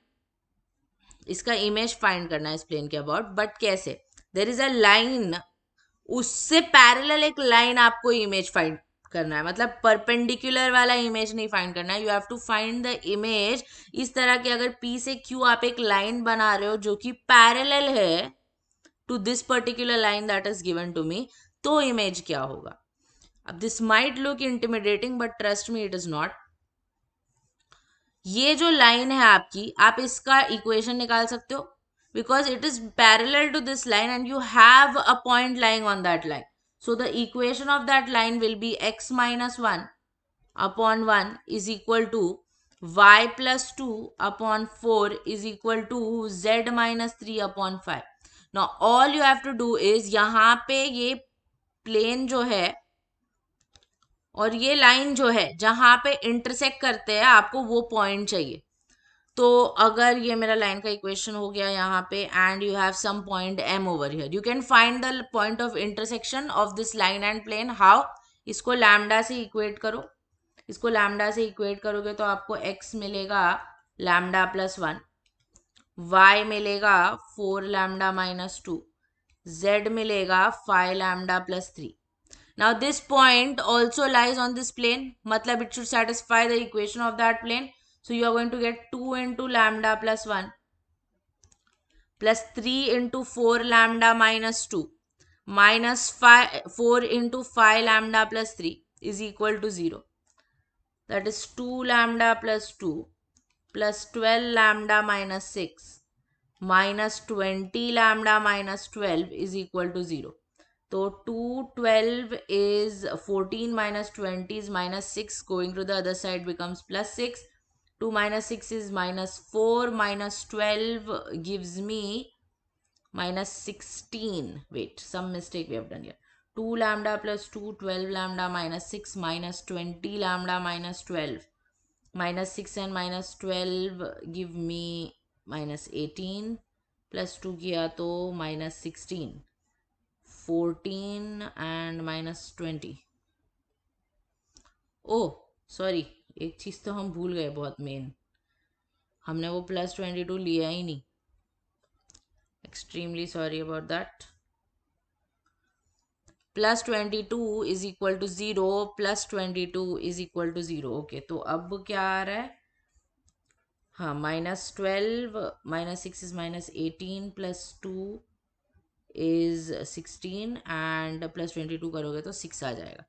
इसका इमेज फाइंड करना है इस प्लेन के अबाउट, बट कैसे, देर इज अ लाइन, उससे पैरेलल एक लाइन आपको इमेज फाइंड करना है, मतलब परपेंडिकुलर वाला इमेज नहीं फाइंड करना है. You have to find the image इस तरह की, अगर P से Q आप एक लाइन बना रहे हो जो कि पैरेलल है to this particular line that is given to me, तो इमेज क्या होगा. अब this might look intimidating but trust me it is not. ये जो लाइन है आपकी, आप इसका इक्वेशन निकाल सकते हो because it is parallel to this line and you have a point lying on that line. So the equation of that line will be x minus 1 upon 1 is equal to y plus 2 upon 4 is equal to z minus 3 upon 5. Now all you have to do is यहाँ पे ये प्लेन जो है और ये लाइन जो है जहां पे इंटरसेक्ट करते हैं आपको वो पॉइंट चाहिए. तो अगर ये मेरा लाइन का इक्वेशन हो गया यहाँ पे and you have some point m over here, you can find the point of intersection of this line and plane. How? इसको लैम्डा से इक्वेट करो, इसको लैम्डा से इक्वेट करोगे तो आपको x मिलेगा लैम्डा प्लस 1, y मिलेगा 4 लैम्डा माइनस 2, z मिलेगा 5 lambda plus 3. Now this point also lies on this plane, matlab it should satisfy the equation of that plane. So you are going to get 2 into lambda plus 1 plus 3 into 4 lambda minus 2 minus 4 into 5 lambda plus 3 is equal to 0. That is 2 lambda plus 2 plus 12 lambda minus 6 minus 20 lambda minus 12 is equal to 0. So 2 12 is 14 minus 20 is minus 6, going to the other side becomes plus 6. 2 minus 6 is minus 4, minus 12 gives me minus 16. Wait, some mistake we have done here. 2 lambda plus 2, 12 lambda minus 6 minus 20 lambda minus 12. Minus 6 and minus 12 give me minus 18. Plus 2 किया तो minus 16. 14 and minus 20. Oh sorry, एक चीज़ तो हम भूल गए बहुत मेन, हमने वो प्लस 22 लिया ही नहीं. Extremely sorry about that. Plus 22 is equal to 0, plus 22 is equal to 0. Okay, तो अब क्या आ रहा है? हाँ, minus 12 minus 6 is minus 18 plus 2 is 16 and plus 22 करोगे तो 6 आ जाएगा.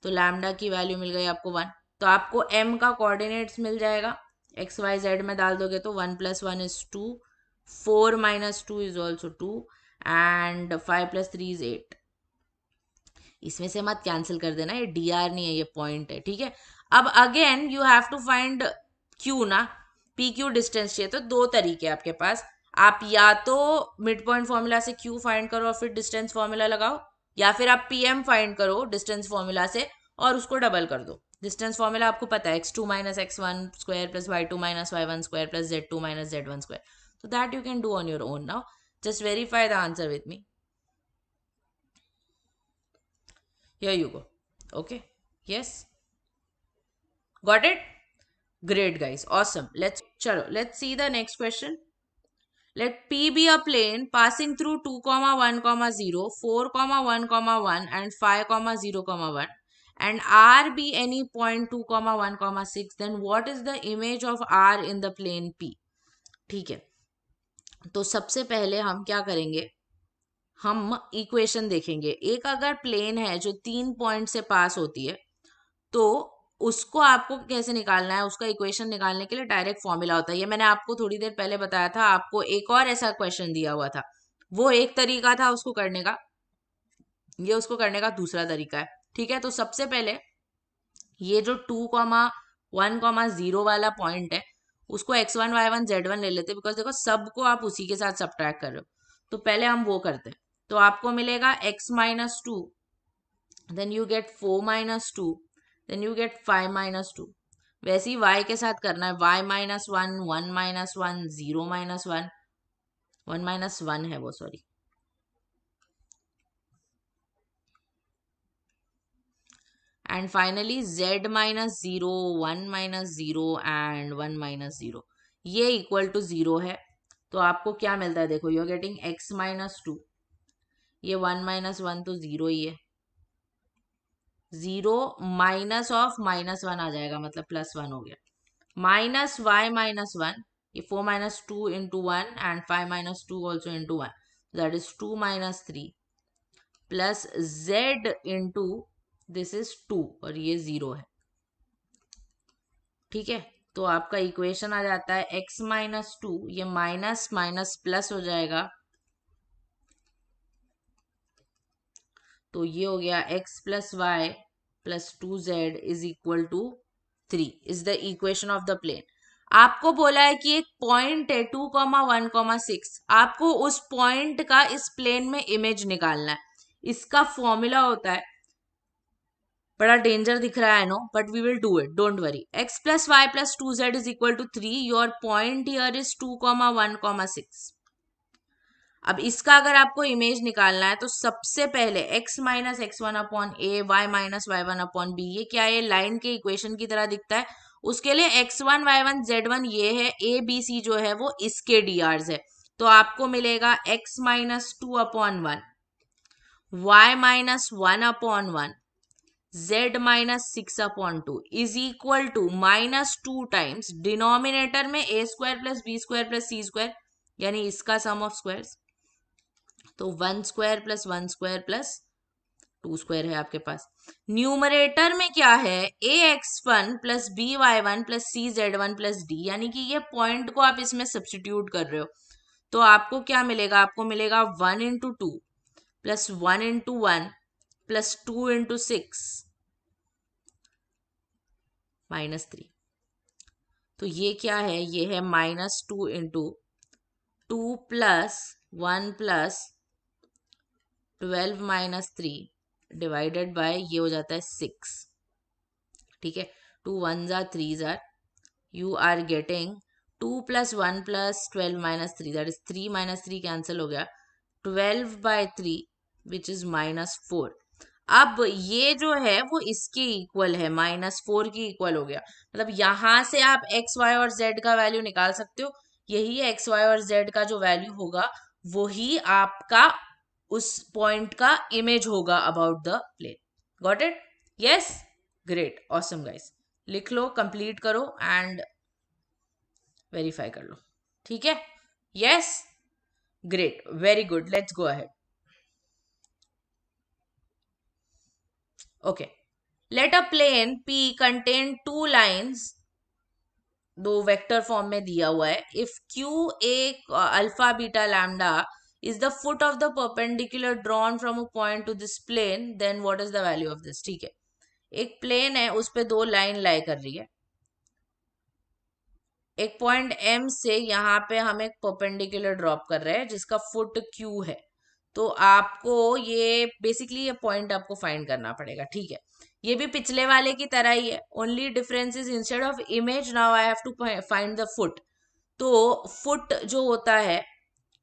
तो लैम्डा की वैल्यू मिल गई आपको 1. तो आपको m का कोऑर्डिनेट्स मिल जाएगा, एक्स वाई जेड में डाल दोगे तो 1 plus 1 is 2, 4 minus 2 is also 2 and 5 plus 3 is 8. इसमें से मत कैंसिल कर देना, ये डी आर नहीं है, ये पॉइंट है. ठीक है, अब again you have to find q ना, पी क्यू डिस्टेंस चाहिए. तो दो तरीके आपके पास, आप या तो मिड पॉइंट फॉर्मूला से क्यू फाइंड करो और फिर डिस्टेंस फॉर्मूला लगाओ, या फिर आप पी एम फाइंड करो डिस्टेंस फॉर्मूला से और उसको डबल कर दो. डिस्टेंस फॉर्मूला आपको पता है, X two minus X one square plus Y two minus Y one square plus Z two minus Z one square. तो that you can do on your own. Now just verify the answer with me. Here you go. Okay. Yes. Got it? Great, guys. Awesome. Let's see the next question. Let P be a plane passing through 2, 1, 0, 4, 1, 1 and 5, 0, 1 and R be any point 2, 1, 6. Then what is the image of R in the plane P? ठीक है, तो सबसे पहले हम क्या करेंगे, हम इक्वेशन देखेंगे. एक अगर प्लेन है जो 3 पॉइंट से पास होती है तो उसको आपको कैसे निकालना है, उसका इक्वेशन निकालने के लिए डायरेक्ट फॉर्मूला होता है. ये मैंने आपको थोड़ी देर पहले बताया था. आपको एक और ऐसा क्वेश्चन दिया हुआ था, वो एक तरीका था उसको करने का, ये उसको करने का दूसरा तरीका है. ठीक है, तो सबसे पहले ये जो 2, 1, 0 वाला पॉइंट है उसको x1 y1 z1 ले लेते, बिकॉज देखो सबको आप उसी के साथ सब्ट्रैक्ट कर रहे हो. तो पहले हम वो करते हैं. तो आपको मिलेगा x minus 2, then you get 4 minus 2, then you get 5 minus 2. वैसे ही y के साथ करना है, y minus 1, 1 minus 1, 0 minus 1, 1 minus 1 है वो, sorry. And finally z minus 0, 1 minus 0 and 1 minus 0. ये इक्वल टू 0 है. तो आपको क्या मिलता है, देखो you are getting x minus 2, ये 1 माइनस 1 तो 0 ही है, 0 माइनस ऑफ माइनस 1 आ जाएगा, मतलब प्लस 1 हो गया. माइनस y माइनस 1, ये 4 minus 2 into 1 and 5 minus 2 also into 1, that is 2 minus 3 plus z into this is 2 और ये 0 है. ठीक है, तो आपका इक्वेशन आ जाता है x माइनस 2, ये माइनस माइनस प्लस हो जाएगा, तो ये हो गया x plus y plus 2z is equal to 3 is the equation of the plane. आपको बोला है कि एक पॉइंट है 2, 1, 6, आपको उस पॉइंट का इस प्लेन में इमेज निकालना है. इसका फॉर्मूला होता है, बड़ा डेंजर दिख रहा है no, but we will do it, don't worry. x plus y plus 2z is equal to 3. Your point here is 2, 1, 6. अब इसका अगर आपको इमेज निकालना है तो सबसे पहले x minus X one upon A, Y minus Y one upon B, ये क्या है, लाइन के इक्वेशन की तरह दिखता है. उसके लिए x1 y1 z1 ये है, a b c जो है वो इसके drs है. तो आपको मिलेगा x minus 2 upon 1, y minus 1 upon 1, z minus 6 upon 2 is equal to minus 2 times denominator में a square plus B square plus C square, यानी इसका सम ऑफ स्क्वायर्स. तो 1 square plus 1 square plus 2 square है आपके पास. न्यूमरेटर में क्या है, A X one plus B Y one plus C Z one plus D, यानी कि ये पॉइंट को आप इसमें सब्सटीट्यूट कर रहे हो. तो आपको क्या मिलेगा, आपको मिलेगा 1 into 2 plus 1 into 1 plus 2 into 6 minus 3. तो ये क्या है, ये है minus 2 into 2 plus 1 plus 12 minus 3 divided by ये हो जाता है 6, ठीक है। 2 1s are 3s are, you are getting 2 plus 1 plus 12 minus 3, that is 3 minus 3 cancel हो गया, 12 by 3 which is -4। अब ये जो है वो इसके इक्वल है, -4 की इक्वल हो गया। मतलब यहां से आप एक्स वाई और जेड का वैल्यू निकाल सकते हो। यही एक्स वाई और जेड का जो वैल्यू होगा वही आपका उस पॉइंट का इमेज होगा about the plane. Got it? Yes, great, awesome guys. लिख लो, कंप्लीट करो एंड वेरीफाई कर लो, ठीक है। Yes, great, very good, let's go ahead. Okay, let a plane P contain 2 lines, दो वेक्टर फॉर्म में दिया हुआ है। इफ Q एक alpha beta lambda is the foot of the perpendicular drawn from a point to this plane, then what is the value of this? ठीक है, एक प्लेन है, उस पे दो लाइन लाई कर रही है। एक पॉइंट M से यहाँ पे हम एक परपेंडिकुलर ड्रॉप कर रहे हैं जिसका फुट Q है। तो आपको ये बेसिकली ये पॉइंट आपको फाइंड करना पड़ेगा, ठीक है। ये भी पिछले वाले की तरह ही है, only difference is instead of image now I have to find the foot. तो फुट जो होता है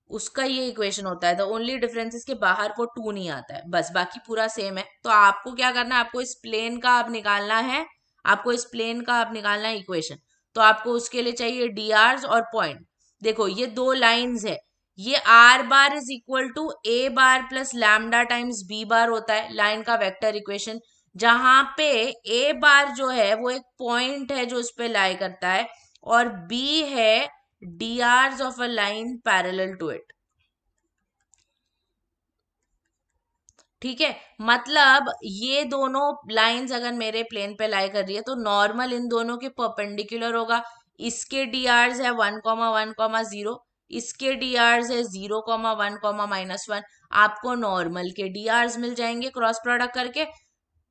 उसका ये इक्वेशन होता है, द ओनली डिफरेंस इसके बाहर वो 2 नहीं आता है, बस बाकी पूरा सेम है। तो आपको क्या करना है, आपको इस प्लेन का अब निकालना है, आपको इस प्लेन का अब निकालना है इक्वेशन। तो आपको उसके लिए चाहिए डी आर्स और पॉइंट। देखो ये दो लाइंस है, ये r bar is equal to a bar plus lambda times b bar होता है, लाइन का वेक्टर इक्वेशन। जहां पे ए बार जो है वो एक पॉइंट है जो उस पे लाई करता है, और बी है drs of a line parallel to it, ठीक है। मतलब ये दोनों लाइंस अगर मेरे प्लेन पे लाई कर रही है तो नॉर्मल इन दोनों के परपेंडिकुलर होगा। इसके drs है 1,1,0, इसके drs है 0,1,-1। आपको नॉर्मल के drs मिल जाएंगे क्रॉस प्रोडक्ट करके।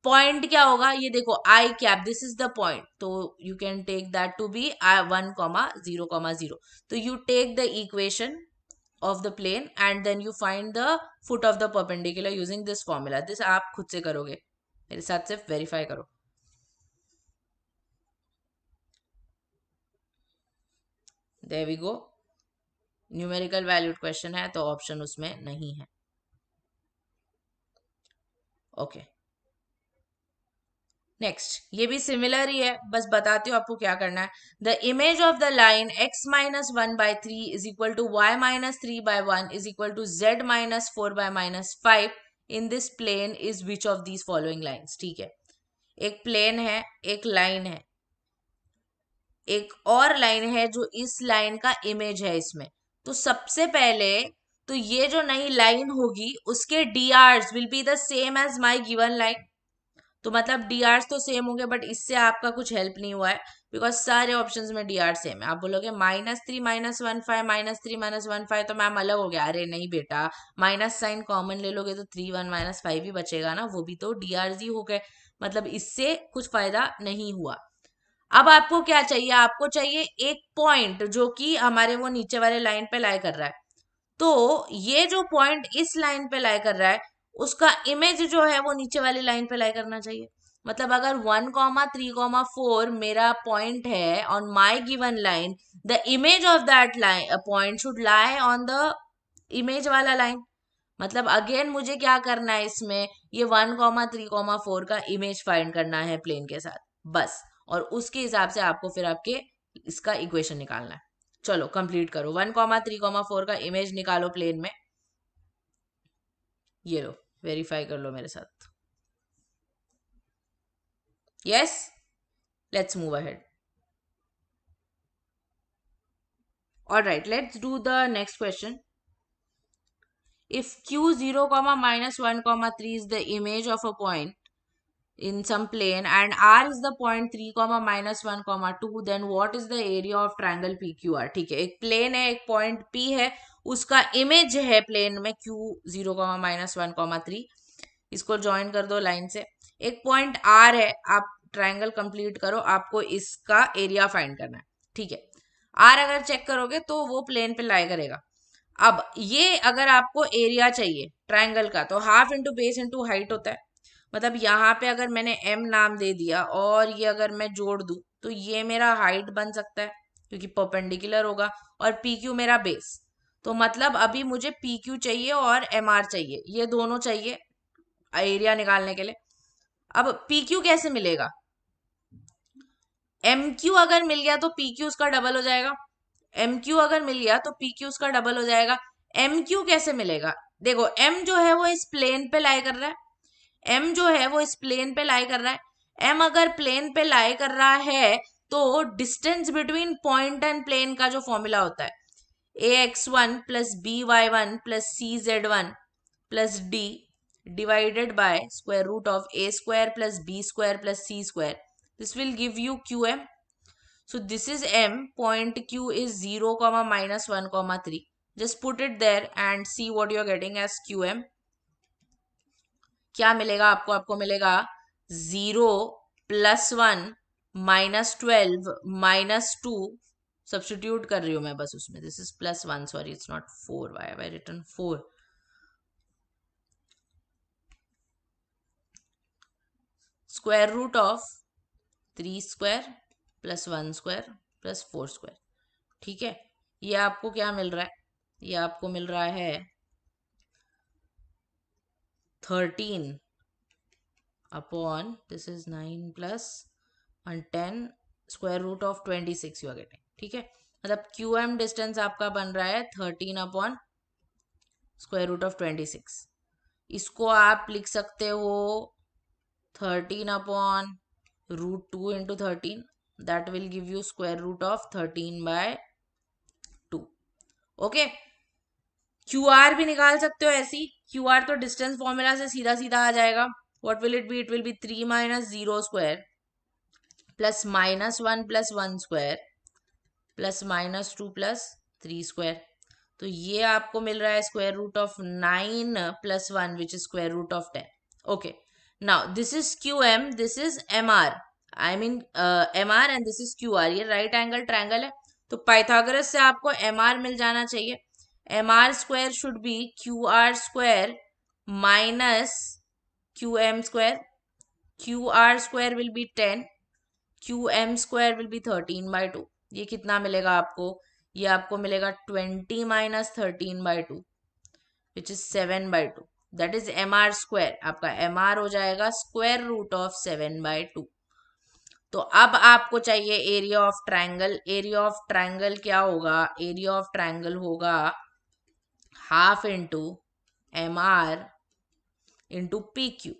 पॉइंट क्या होगा ये देखो, I cap, this is the point, तो you can take that to be 1,0,0। तो you take the equation of the plane and then you find the foot of the perpendicular using this formula। this आप खुद से करोगे, मेरे साथ सिर्फ वेरीफाई करो। there we go, numerical valued question है तो ऑप्शन उसमें नहीं है। ओके, नेक्स्ट, ये भी सिमिलर ही है, बस बताती हूँ आपको क्या करना है। The image of the line x-1/3 is equal to y-3/1 is equal to z-4/-5 in this plane is which of these following lines. ठीक है, एक प्लेन है, एक लाइन है, एक और लाइन है जो इस लाइन का इमेज है इसमें। तो सबसे पहले तो ये जो नई लाइन होगी उसके drs will be the same as my given line. तो मतलब drs तो सेम होंगे, बट इससे आपका कुछ हेल्प नहीं हुआ है बिकॉज सारे ऑप्शंस में dr सेम है। आप बोलोगे -3 -1 5 -3 -1 5 तो मैम अलग हो गया। अरे नहीं बेटा, माइनस साइन कॉमन ले लोगे तो 3 1 -5 ही बचेगा ना, वो भी तो drs ही हो गए। मतलब इससे कुछ फायदा नहीं हुआ। अब आपको क्या चाहिए, आपको चाहिए एक पॉइंट जो कि हमारे वो नीचे वाले लाइन पे लाई कर रहा है। तो ये जो पॉइंट इस लाइन पे लाई कर रहा है उसका इमेज जो है वो नीचे वाली लाइन पे लाई करना चाहिए। मतलब अगर 1,3,4 मेरा पॉइंट है on my given line, the image of that line point should lie on the image वाला लाइन। मतलब अगेन मुझे क्या करना है इसमें, ये 1,3,4 का इमेज फाइंड करना है प्लेन के साथ, बस। और उसके हिसाब से आपको फिर आपके इसका इक्वेशन निकालना है। चलो कंप्लीट करो, 1,3,4 का इमेज निकालो प्लेन में। ये लो, वेरीफाई कर लो मेरे साथ। Yes, let's move ahead. Alright, let's do the next question. If q0, -1, 3 is the image of a point in some plane and r is the point 3, -1, 2, then what is the area of triangle PQR? ठीक है, एक प्लेन है, एक पॉइंट P है, उसका इमेज है प्लेन में q0, -1, 3। इसको ज्वाइन कर दो लाइन से। एक पॉइंट R है, आप ट्राइंगल कंप्लीट करो, आपको इसका एरिया फाइंड करना है। ठीक है, R अगर चेक करोगे तो वो प्लेन पे लाई करेगा। अब ये अगर आपको एरिया चाहिए ट्राइंगल का तो half into base into height होता है। मतलब यहाँ पे अगर मैंने m नाम दे दिया और ये अगर मैं जोड़ दूं तो ये मेरा हाइट बन सकता है क्योंकि परपेंडिकुलर होगा, और PQ मेरा बेस। तो मतलब अभी मुझे PQ चाहिए और MR चाहिए, ये दोनों चाहिए एरिया निकालने के लिए। अब PQ कैसे मिलेगा? MQ अगर मिल गया तो PQ उसका डबल हो जाएगा, MQ अगर मिल गया तो PQ उसका डबल हो जाएगा। MQ कैसे मिलेगा? देखो M जो है वो इस प्लेन पे लाई कर रहा है, M जो है वो इस प्लेन पे लाई कर रहा है। M अगर प्लेन पे लाई कर रहा है तो distance between point and plane का जो फॉर्मूला होता है, ax1 plus by1 plus cz1 plus d divided by square root of a square plus b square plus c square. This will give you qm. So this is m. Point q is 0 comma minus 1 comma 3. Just put it there and see what you're getting as qm. क्या मिलेगा आपको? आपको मिलेगा 0 प्लस 1 माइनस 12 माइनस 2। सब्सटीट्यूट कर रही हूं मैं बस उसमें, this is plus 1, sorry it's not 4, why have I written 4। Square root of 3 square plus 1 square plus 4 square. ठीक है, ये आपको क्या मिल रहा है? ये आपको मिल रहा है 13 upon this is 9 plus 10 square root of 26 you are getting. ठीक है, मतलब क्यू एम डिस्टेंस आपका बन रहा है 13 अपॉन स्क्वायर रूट ऑफ 26। इसको आप लिख सकते हो 13 upon root 2 into 13, that will give you square root of 13 by 2। Okay, Q R भी निकाल सकते हो ऐसी। क्यू आर तो डिस्टेंस फॉर्मूला से सीधा सीधा आ जाएगा। What will it be? It will be 3 minus 0 square plus minus 1 plus 1 square plus minus 2 plus 3 square. तो ये आपको मिल रहा है square root of 9 plus 1 which is square root of 10। Okay, now this is Q M, this is M R, I mean M R and this is Q R. ये राइट एंगल ट्रायंगल है, तो पाइथागोरस से आपको एम आर मिल जाना चाहिए। M R square should be Q R square minus Q M square. Q R square will be 10, Q M square will be 13 by 2। ये कितना मिलेगा आपको? ये आपको मिलेगा 20 minus 13 by 2 which is 7 by 2। That is M R square. आपका एम आर हो जाएगा स्क्वायर रूट ऑफ 7 बाई 2। तो अब आपको चाहिए area of triangle. Area of triangle क्या होगा? एरिया ऑफ ट्रायंगल होगा half into M R into P Q.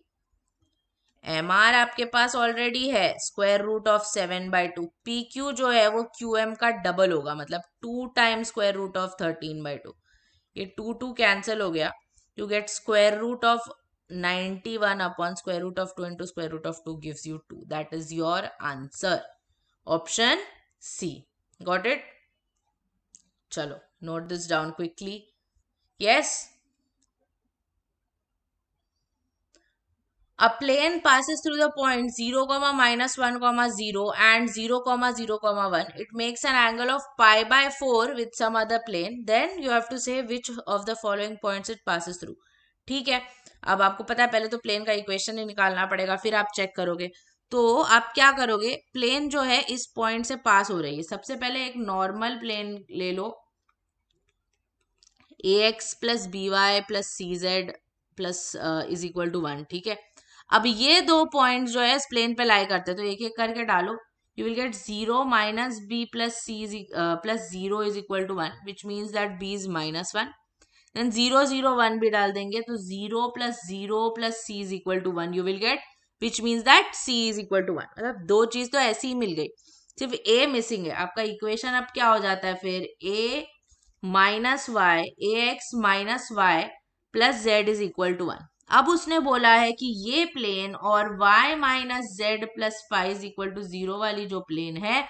M R आपके पास ऑलरेडी है square root of 7 by 2। P Q जो है वो क्यू एम का डबल होगा, मतलब 2 times square root of 13 by 2। ये 2 कैंसिल हो गया, you get square root of 91 upon square root of 2 into square root of 2 gives you 2। That is your answer, option C. Got it? चलो note this down quickly. Yes, a plane passes through the point 0 comma minus 1 comma 0 and 0 comma 0 comma 1. It makes an angle of pi by 4 with some other plane. Then you have to say which of the following points it passes through. ठीक है, अब आपको पता है पहले तो प्लेन का इक्वेशन ही निकालना पड़ेगा, फिर आप चेक करोगे। तो आप क्या करोगे? प्लेन जो है इस पॉइंट से पास हो रही है। सबसे पहले एक नॉर्मल प्लेन ले लो, A X plus B Y plus C Z plus is equal to 1। ठीक है, अब ये दो पॉइंट जो है इस प्लेन पे लाई करते हैं, तो एक एक करके डालो। You will get 0 minus B plus C plus 0 is equal to 1 which means that B is -1। Then 0 0 1 भी डाल देंगे, तो 0 plus C is equal to 1 you will get, which means that C is equal to 1। मतलब दो चीज तो ऐसी ही मिल गई, सिर्फ ए मिसिंग है। आपका इक्वेशन अब क्या हो जाता है फिर? A minus Y, A X minus Y plus Z is equal to 1। अब उसने बोला है कि ये प्लेन और y minus Z plus five is equal to 0 वाली जो प्लेन है,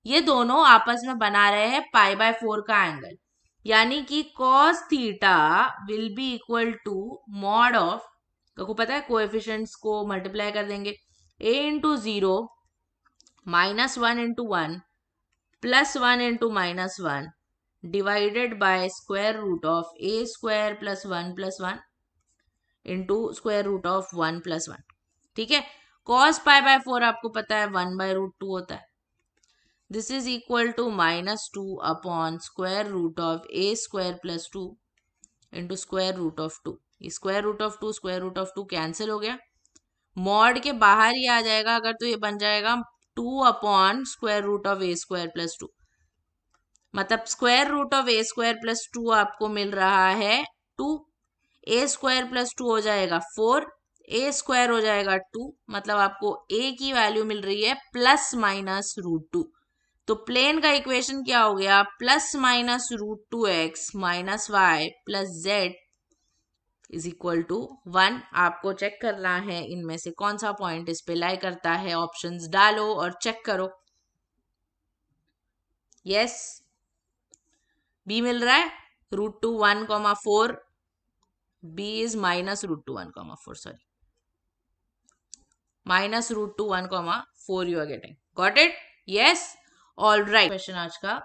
ये दोनों आपस में बना रहे हैं पाई बाय 4 का एंगल। यानी कि cos theta will be equal to mod of, को पता है कोएफिशिएंट्स को मल्टीप्लाई कर देंगे, a into 0 minus 1 into 1 plus 1 into minus 1 divided by square root of a square plus 1 into square root of 1 plus 1। ठीक है, cos पाई बाय 4 आपको पता है 1/√2 होता है. This is equal to -2 upon square root of a square plus 2 into square root of 2. ये square root of two cancel हो गया, मॉड के बाहर ही आ जाएगा अगर, तो ये बन जाएगा 2 upon square root of a square plus 2. मतलब square root of a square plus 2 आपको मिल रहा है 2, a स्क्वायर प्लस 2 हो जाएगा 4, a स्क्वायर हो जाएगा 2, मतलब आपको a की वैल्यू मिल रही है +-√2. तो प्लेन का इक्वेशन क्या हो गया, +-√2x minus Y plus Z is equal to 1. आपको चेक करना है इनमें से कौन सा पॉइंट इस पे लाई करता है. ऑप्शंस डालो और चेक करो. यस, बी मिल रहा है √2 1,4. b is -√2 1,4, sorry, -√2 1,4 you are getting. Got it? Yes. All right. Question आज का,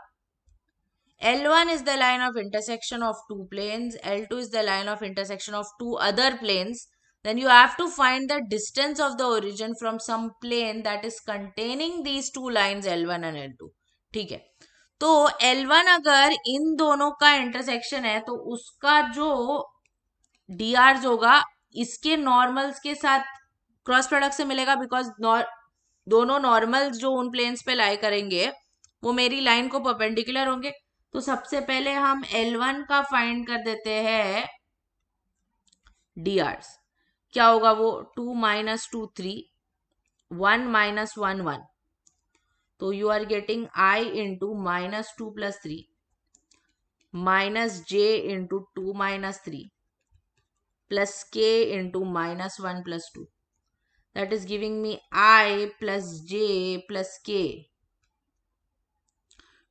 L1 is the line of intersection of two planes, L2 is the line of intersection of two other planes. Then you have to find the distance of the origin from some plane that is containing these two lines L1 and L2. ठीक है, तो L1 अगर इन दोनों का इंटरसेक्शन है तो उसका जो drs होगा इसके नॉर्मल्स के साथ क्रॉस प्रोडक्ट से मिलेगा, बिकॉज दोनों नॉर्मल्स जो उन प्लेन्स पे लाई करेंगे वो मेरी लाइन को परपेंडिकुलर होंगे. तो सबसे पहले हम L1 का फाइंड कर देते हैं drs. क्या होगा वो, 2 - 2 3, 1 - 1 1. तो you are getting I into -2 + 3 minus j into 2 - 3 plus k into -1 + 2. That is giving me I plus j plus k.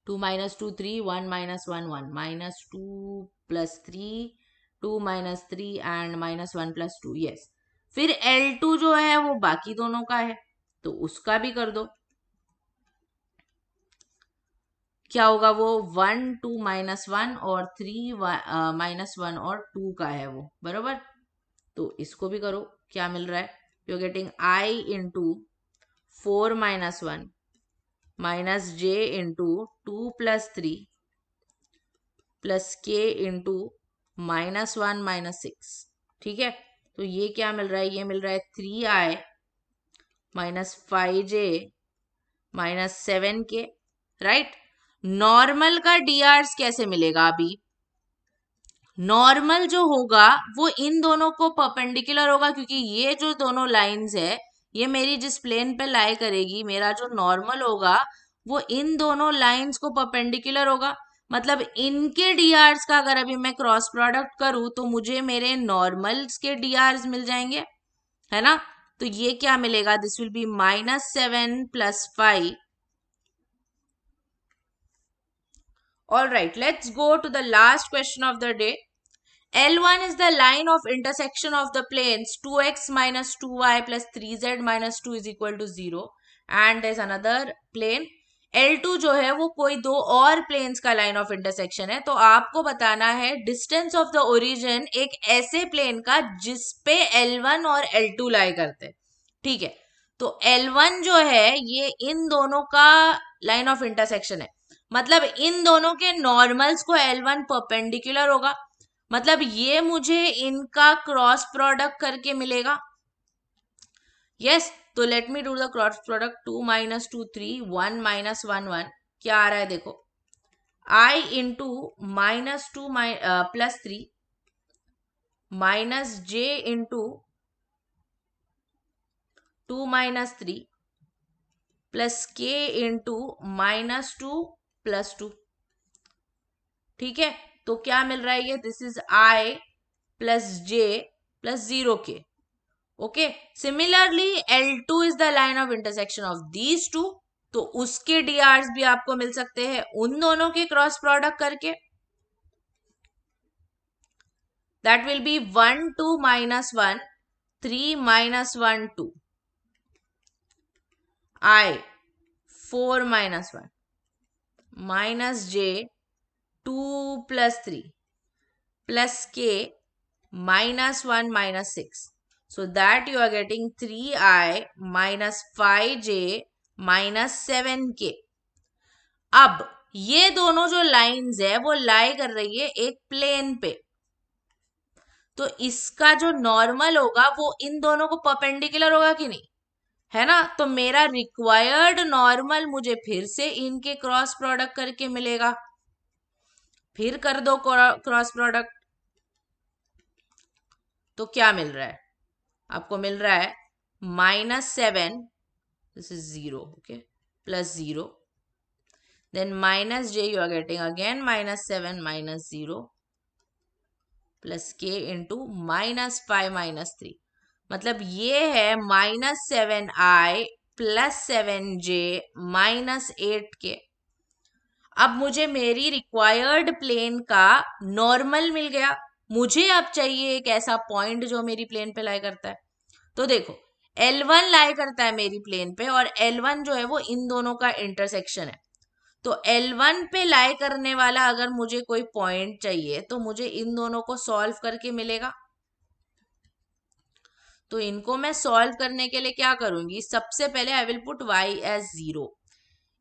2 - 2 3, 1 - 1 1, -2 + 3, 2 - 3 and -1 + 2. yes. फिर L2 जो है वो बाकी दोनों का है तो उसका भी कर दो. क्या होगा वो, 1 2 -1 और 3 -1 और 2 का है वो, बरोबर. तो इसको भी करो. क्या मिल रहा है, you are getting I into 4 - 1 minus j into 2 + 3 plus k into -1 - 6. ठीक है, तो ये क्या मिल रहा है, ये मिल रहा है 3i minus 5j minus 7k. Right. Normal का drs कैसे मिलेगा, अभी नॉर्मल जो होगा वो इन दोनों को परपेंडिकुलर होगा, क्योंकि ये जो दोनों लाइंस है ये मेरी जिस प्लेन पे लाई करेगी, मेरा जो नॉर्मल होगा वो इन दोनों लाइंस को परपेंडिकुलर होगा. मतलब इनके drs का अगर अभी मैं क्रॉस प्रोडक्ट करूं तो मुझे मेरे नॉर्मल्स के drs मिल जाएंगे, है ना. तो ये क्या मिलेगा, this will B -7 + 5. All right, let's go to the last question of the day. L1 is the line of intersection of the planes 2x - 2y plus 3z - 2 is equal to 0. And there's another plane. L2 जो है वो कोई दो और प्लेन्स का लाइन ऑफ इंटरसेक्शन है. तो आपको बताना है डिस्टेंस ऑफ द ओरिजिन एक ऐसे प्लेन का जिसपे L1 और L2 लाई करते हैं. ठीक है, तो L1 जो है ये इन दोनों का लाइन ऑफ इंटरसेक्शन है, मतलब इन दोनों के नॉर्मल्स को L1 परपेंडिकुलर होगा. मतलब ये मुझे इनका क्रॉस प्रोडक्ट करके मिलेगा. यस, तो let me do the cross product. 2 - 2 3, 1 - 1 1. क्या आ रहा है देखो, I into -2 + 3 minus j into 2 - 3 plus k into -2 + 2. ठीक है, तो क्या मिल रहा है ये, this is I plus j plus 0k. Okay, similarly L2 is the line of intersection of these to. तो उसके drs भी आपको मिल सकते हैं उन दोनों के क्रॉस प्रोडक्ट करके. That will B 1 2 - 1 3 - 1 2. I 4 - 1 minus j 2 + 3 plus k -1 - 6. So that you are getting 3i minus 5j minus 7k. अब ये दोनों जो लाइंस है वो लाई कर रही है एक प्लेन पे, तो इसका जो नॉर्मल होगा वो इन दोनों को परपेंडिकुलर होगा कि नहीं, है ना। तो मेरा रिक्वायर्ड नॉर्मल मुझे फिर से इनके क्रॉस प्रोडक्ट करके मिलेगा। फिर कर दो क्रॉस प्रोडक्ट, तो क्या मिल रहा है आपको, मिल रहा है -7, this is 0, okay, plus 0, then minus j you are getting again -7 minus 0 plus k into -5 minus 3, मतलब ये है -7i plus 7j minus 8k। अब मुझे मेरी रिक्वायर्ड प्लेन का नॉर्मल मिल गया। मुझे अब चाहिए एक ऐसा पॉइंट जो मेरी प्लेन पे लाई करता है। तो देखो L1 लाई करता है मेरी प्लेन पे, और L1 जो है वो इन दोनों का इंटरसेक्शन है। तो L1 पे लाई करने वाला अगर मुझे कोई पॉइंट चाहिए तो मुझे इन दोनों को सॉल्व करके मिलेगा। तो इनको मैं सॉल्व करने के लिए क्या करूंगी, सबसे पहले I will put y as 0।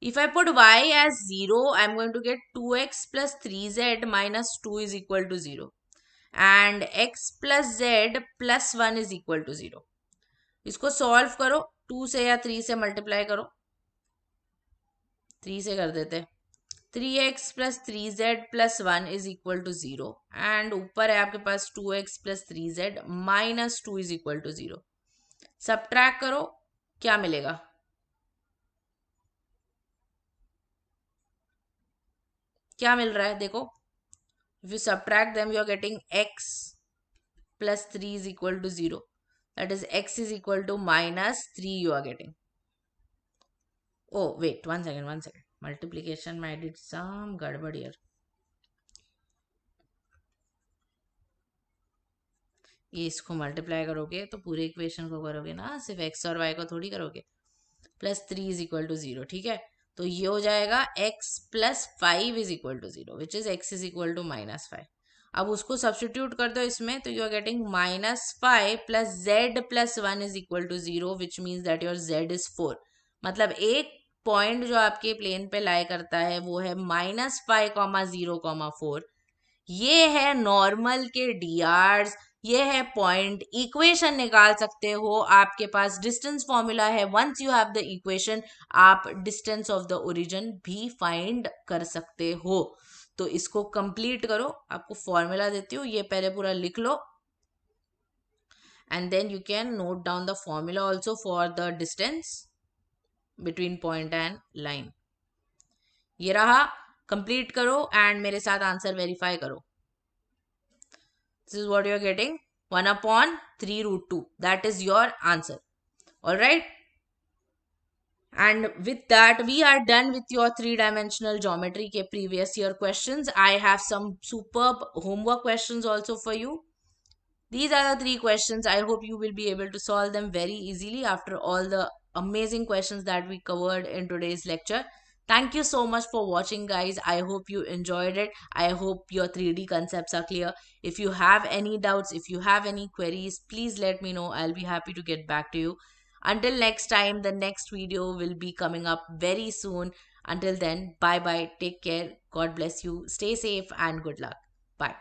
If I put y as 0, I'm going to get 2x plus 3z minus 2 is equal to 0. And x plus z plus 1 is equal to 0. इसको सॉल्व करो, 2 से या 3 से मल्टीप्लाई करो, 3 से कर देते, 3x plus 3z plus 1 is equal to 0. And ऊपर है आपके पास 2x plus 3z minus 2 is equal to 0. Subtract करो, क्या मिलेगा, क्या मिल रहा है देखो, if you subtract them you are getting x plus 3 is equal to 0, that is x is equal to -3 you are getting. Oh wait, one second, multiplication I did some gadbad here. ये इसको मल्टीप्लाई करोगे तो पूरे इक्वेशन को करोगे ना, सिर्फ x और y को थोड़ी करोगे। +3 इज इक्वल टू 0, ठीक है। तो ये हो जाएगा x plus 5 is equal to 0, which is x is equal to -5। अब उसको सब्सटीट्यूट कर दो इसमें, तो you are getting -5 plus z plus 1 is equal to 0, which means that your z is 4। मतलब एक पॉइंट जो आपके प्लेन पे लाई करता है वो है -5,0,4। ये है नॉर्मल के डीआर्स, ये है पॉइंट। इक्वेशन निकाल सकते हो, आपके पास डिस्टेंस फॉर्मूला है। Once you have the equation आप डिस्टेंस ऑफ द ओरिजिन भी फाइंड कर सकते हो। तो इसको कंप्लीट करो, आपको फॉर्मूला देती हूँ, ये पहले पूरा लिख लो and then you can note down the formula also for the distance between point and line. ये रहा, कंप्लीट करो एंड मेरे साथ आंसर वेरीफाई करो। This is what you are getting, 1/3√2. That is your answer. All right. And with that, we are done with your three-dimensional geometry ke previous year questions. I have some superb homework questions also for you. These are the 3 questions. I hope you will be able to solve them very easily after all the amazing questions that we covered in today's lecture. Thank you so much for watching, guys. I hope you enjoyed it. I hope your 3D concepts are clear. If you have any doubts, if you have any queries, please let me know. I'll be happy to get back to you. Until next time, the next video will be coming up very soon. Until then, bye bye. Take care. God bless you. Stay safe and good luck. Bye.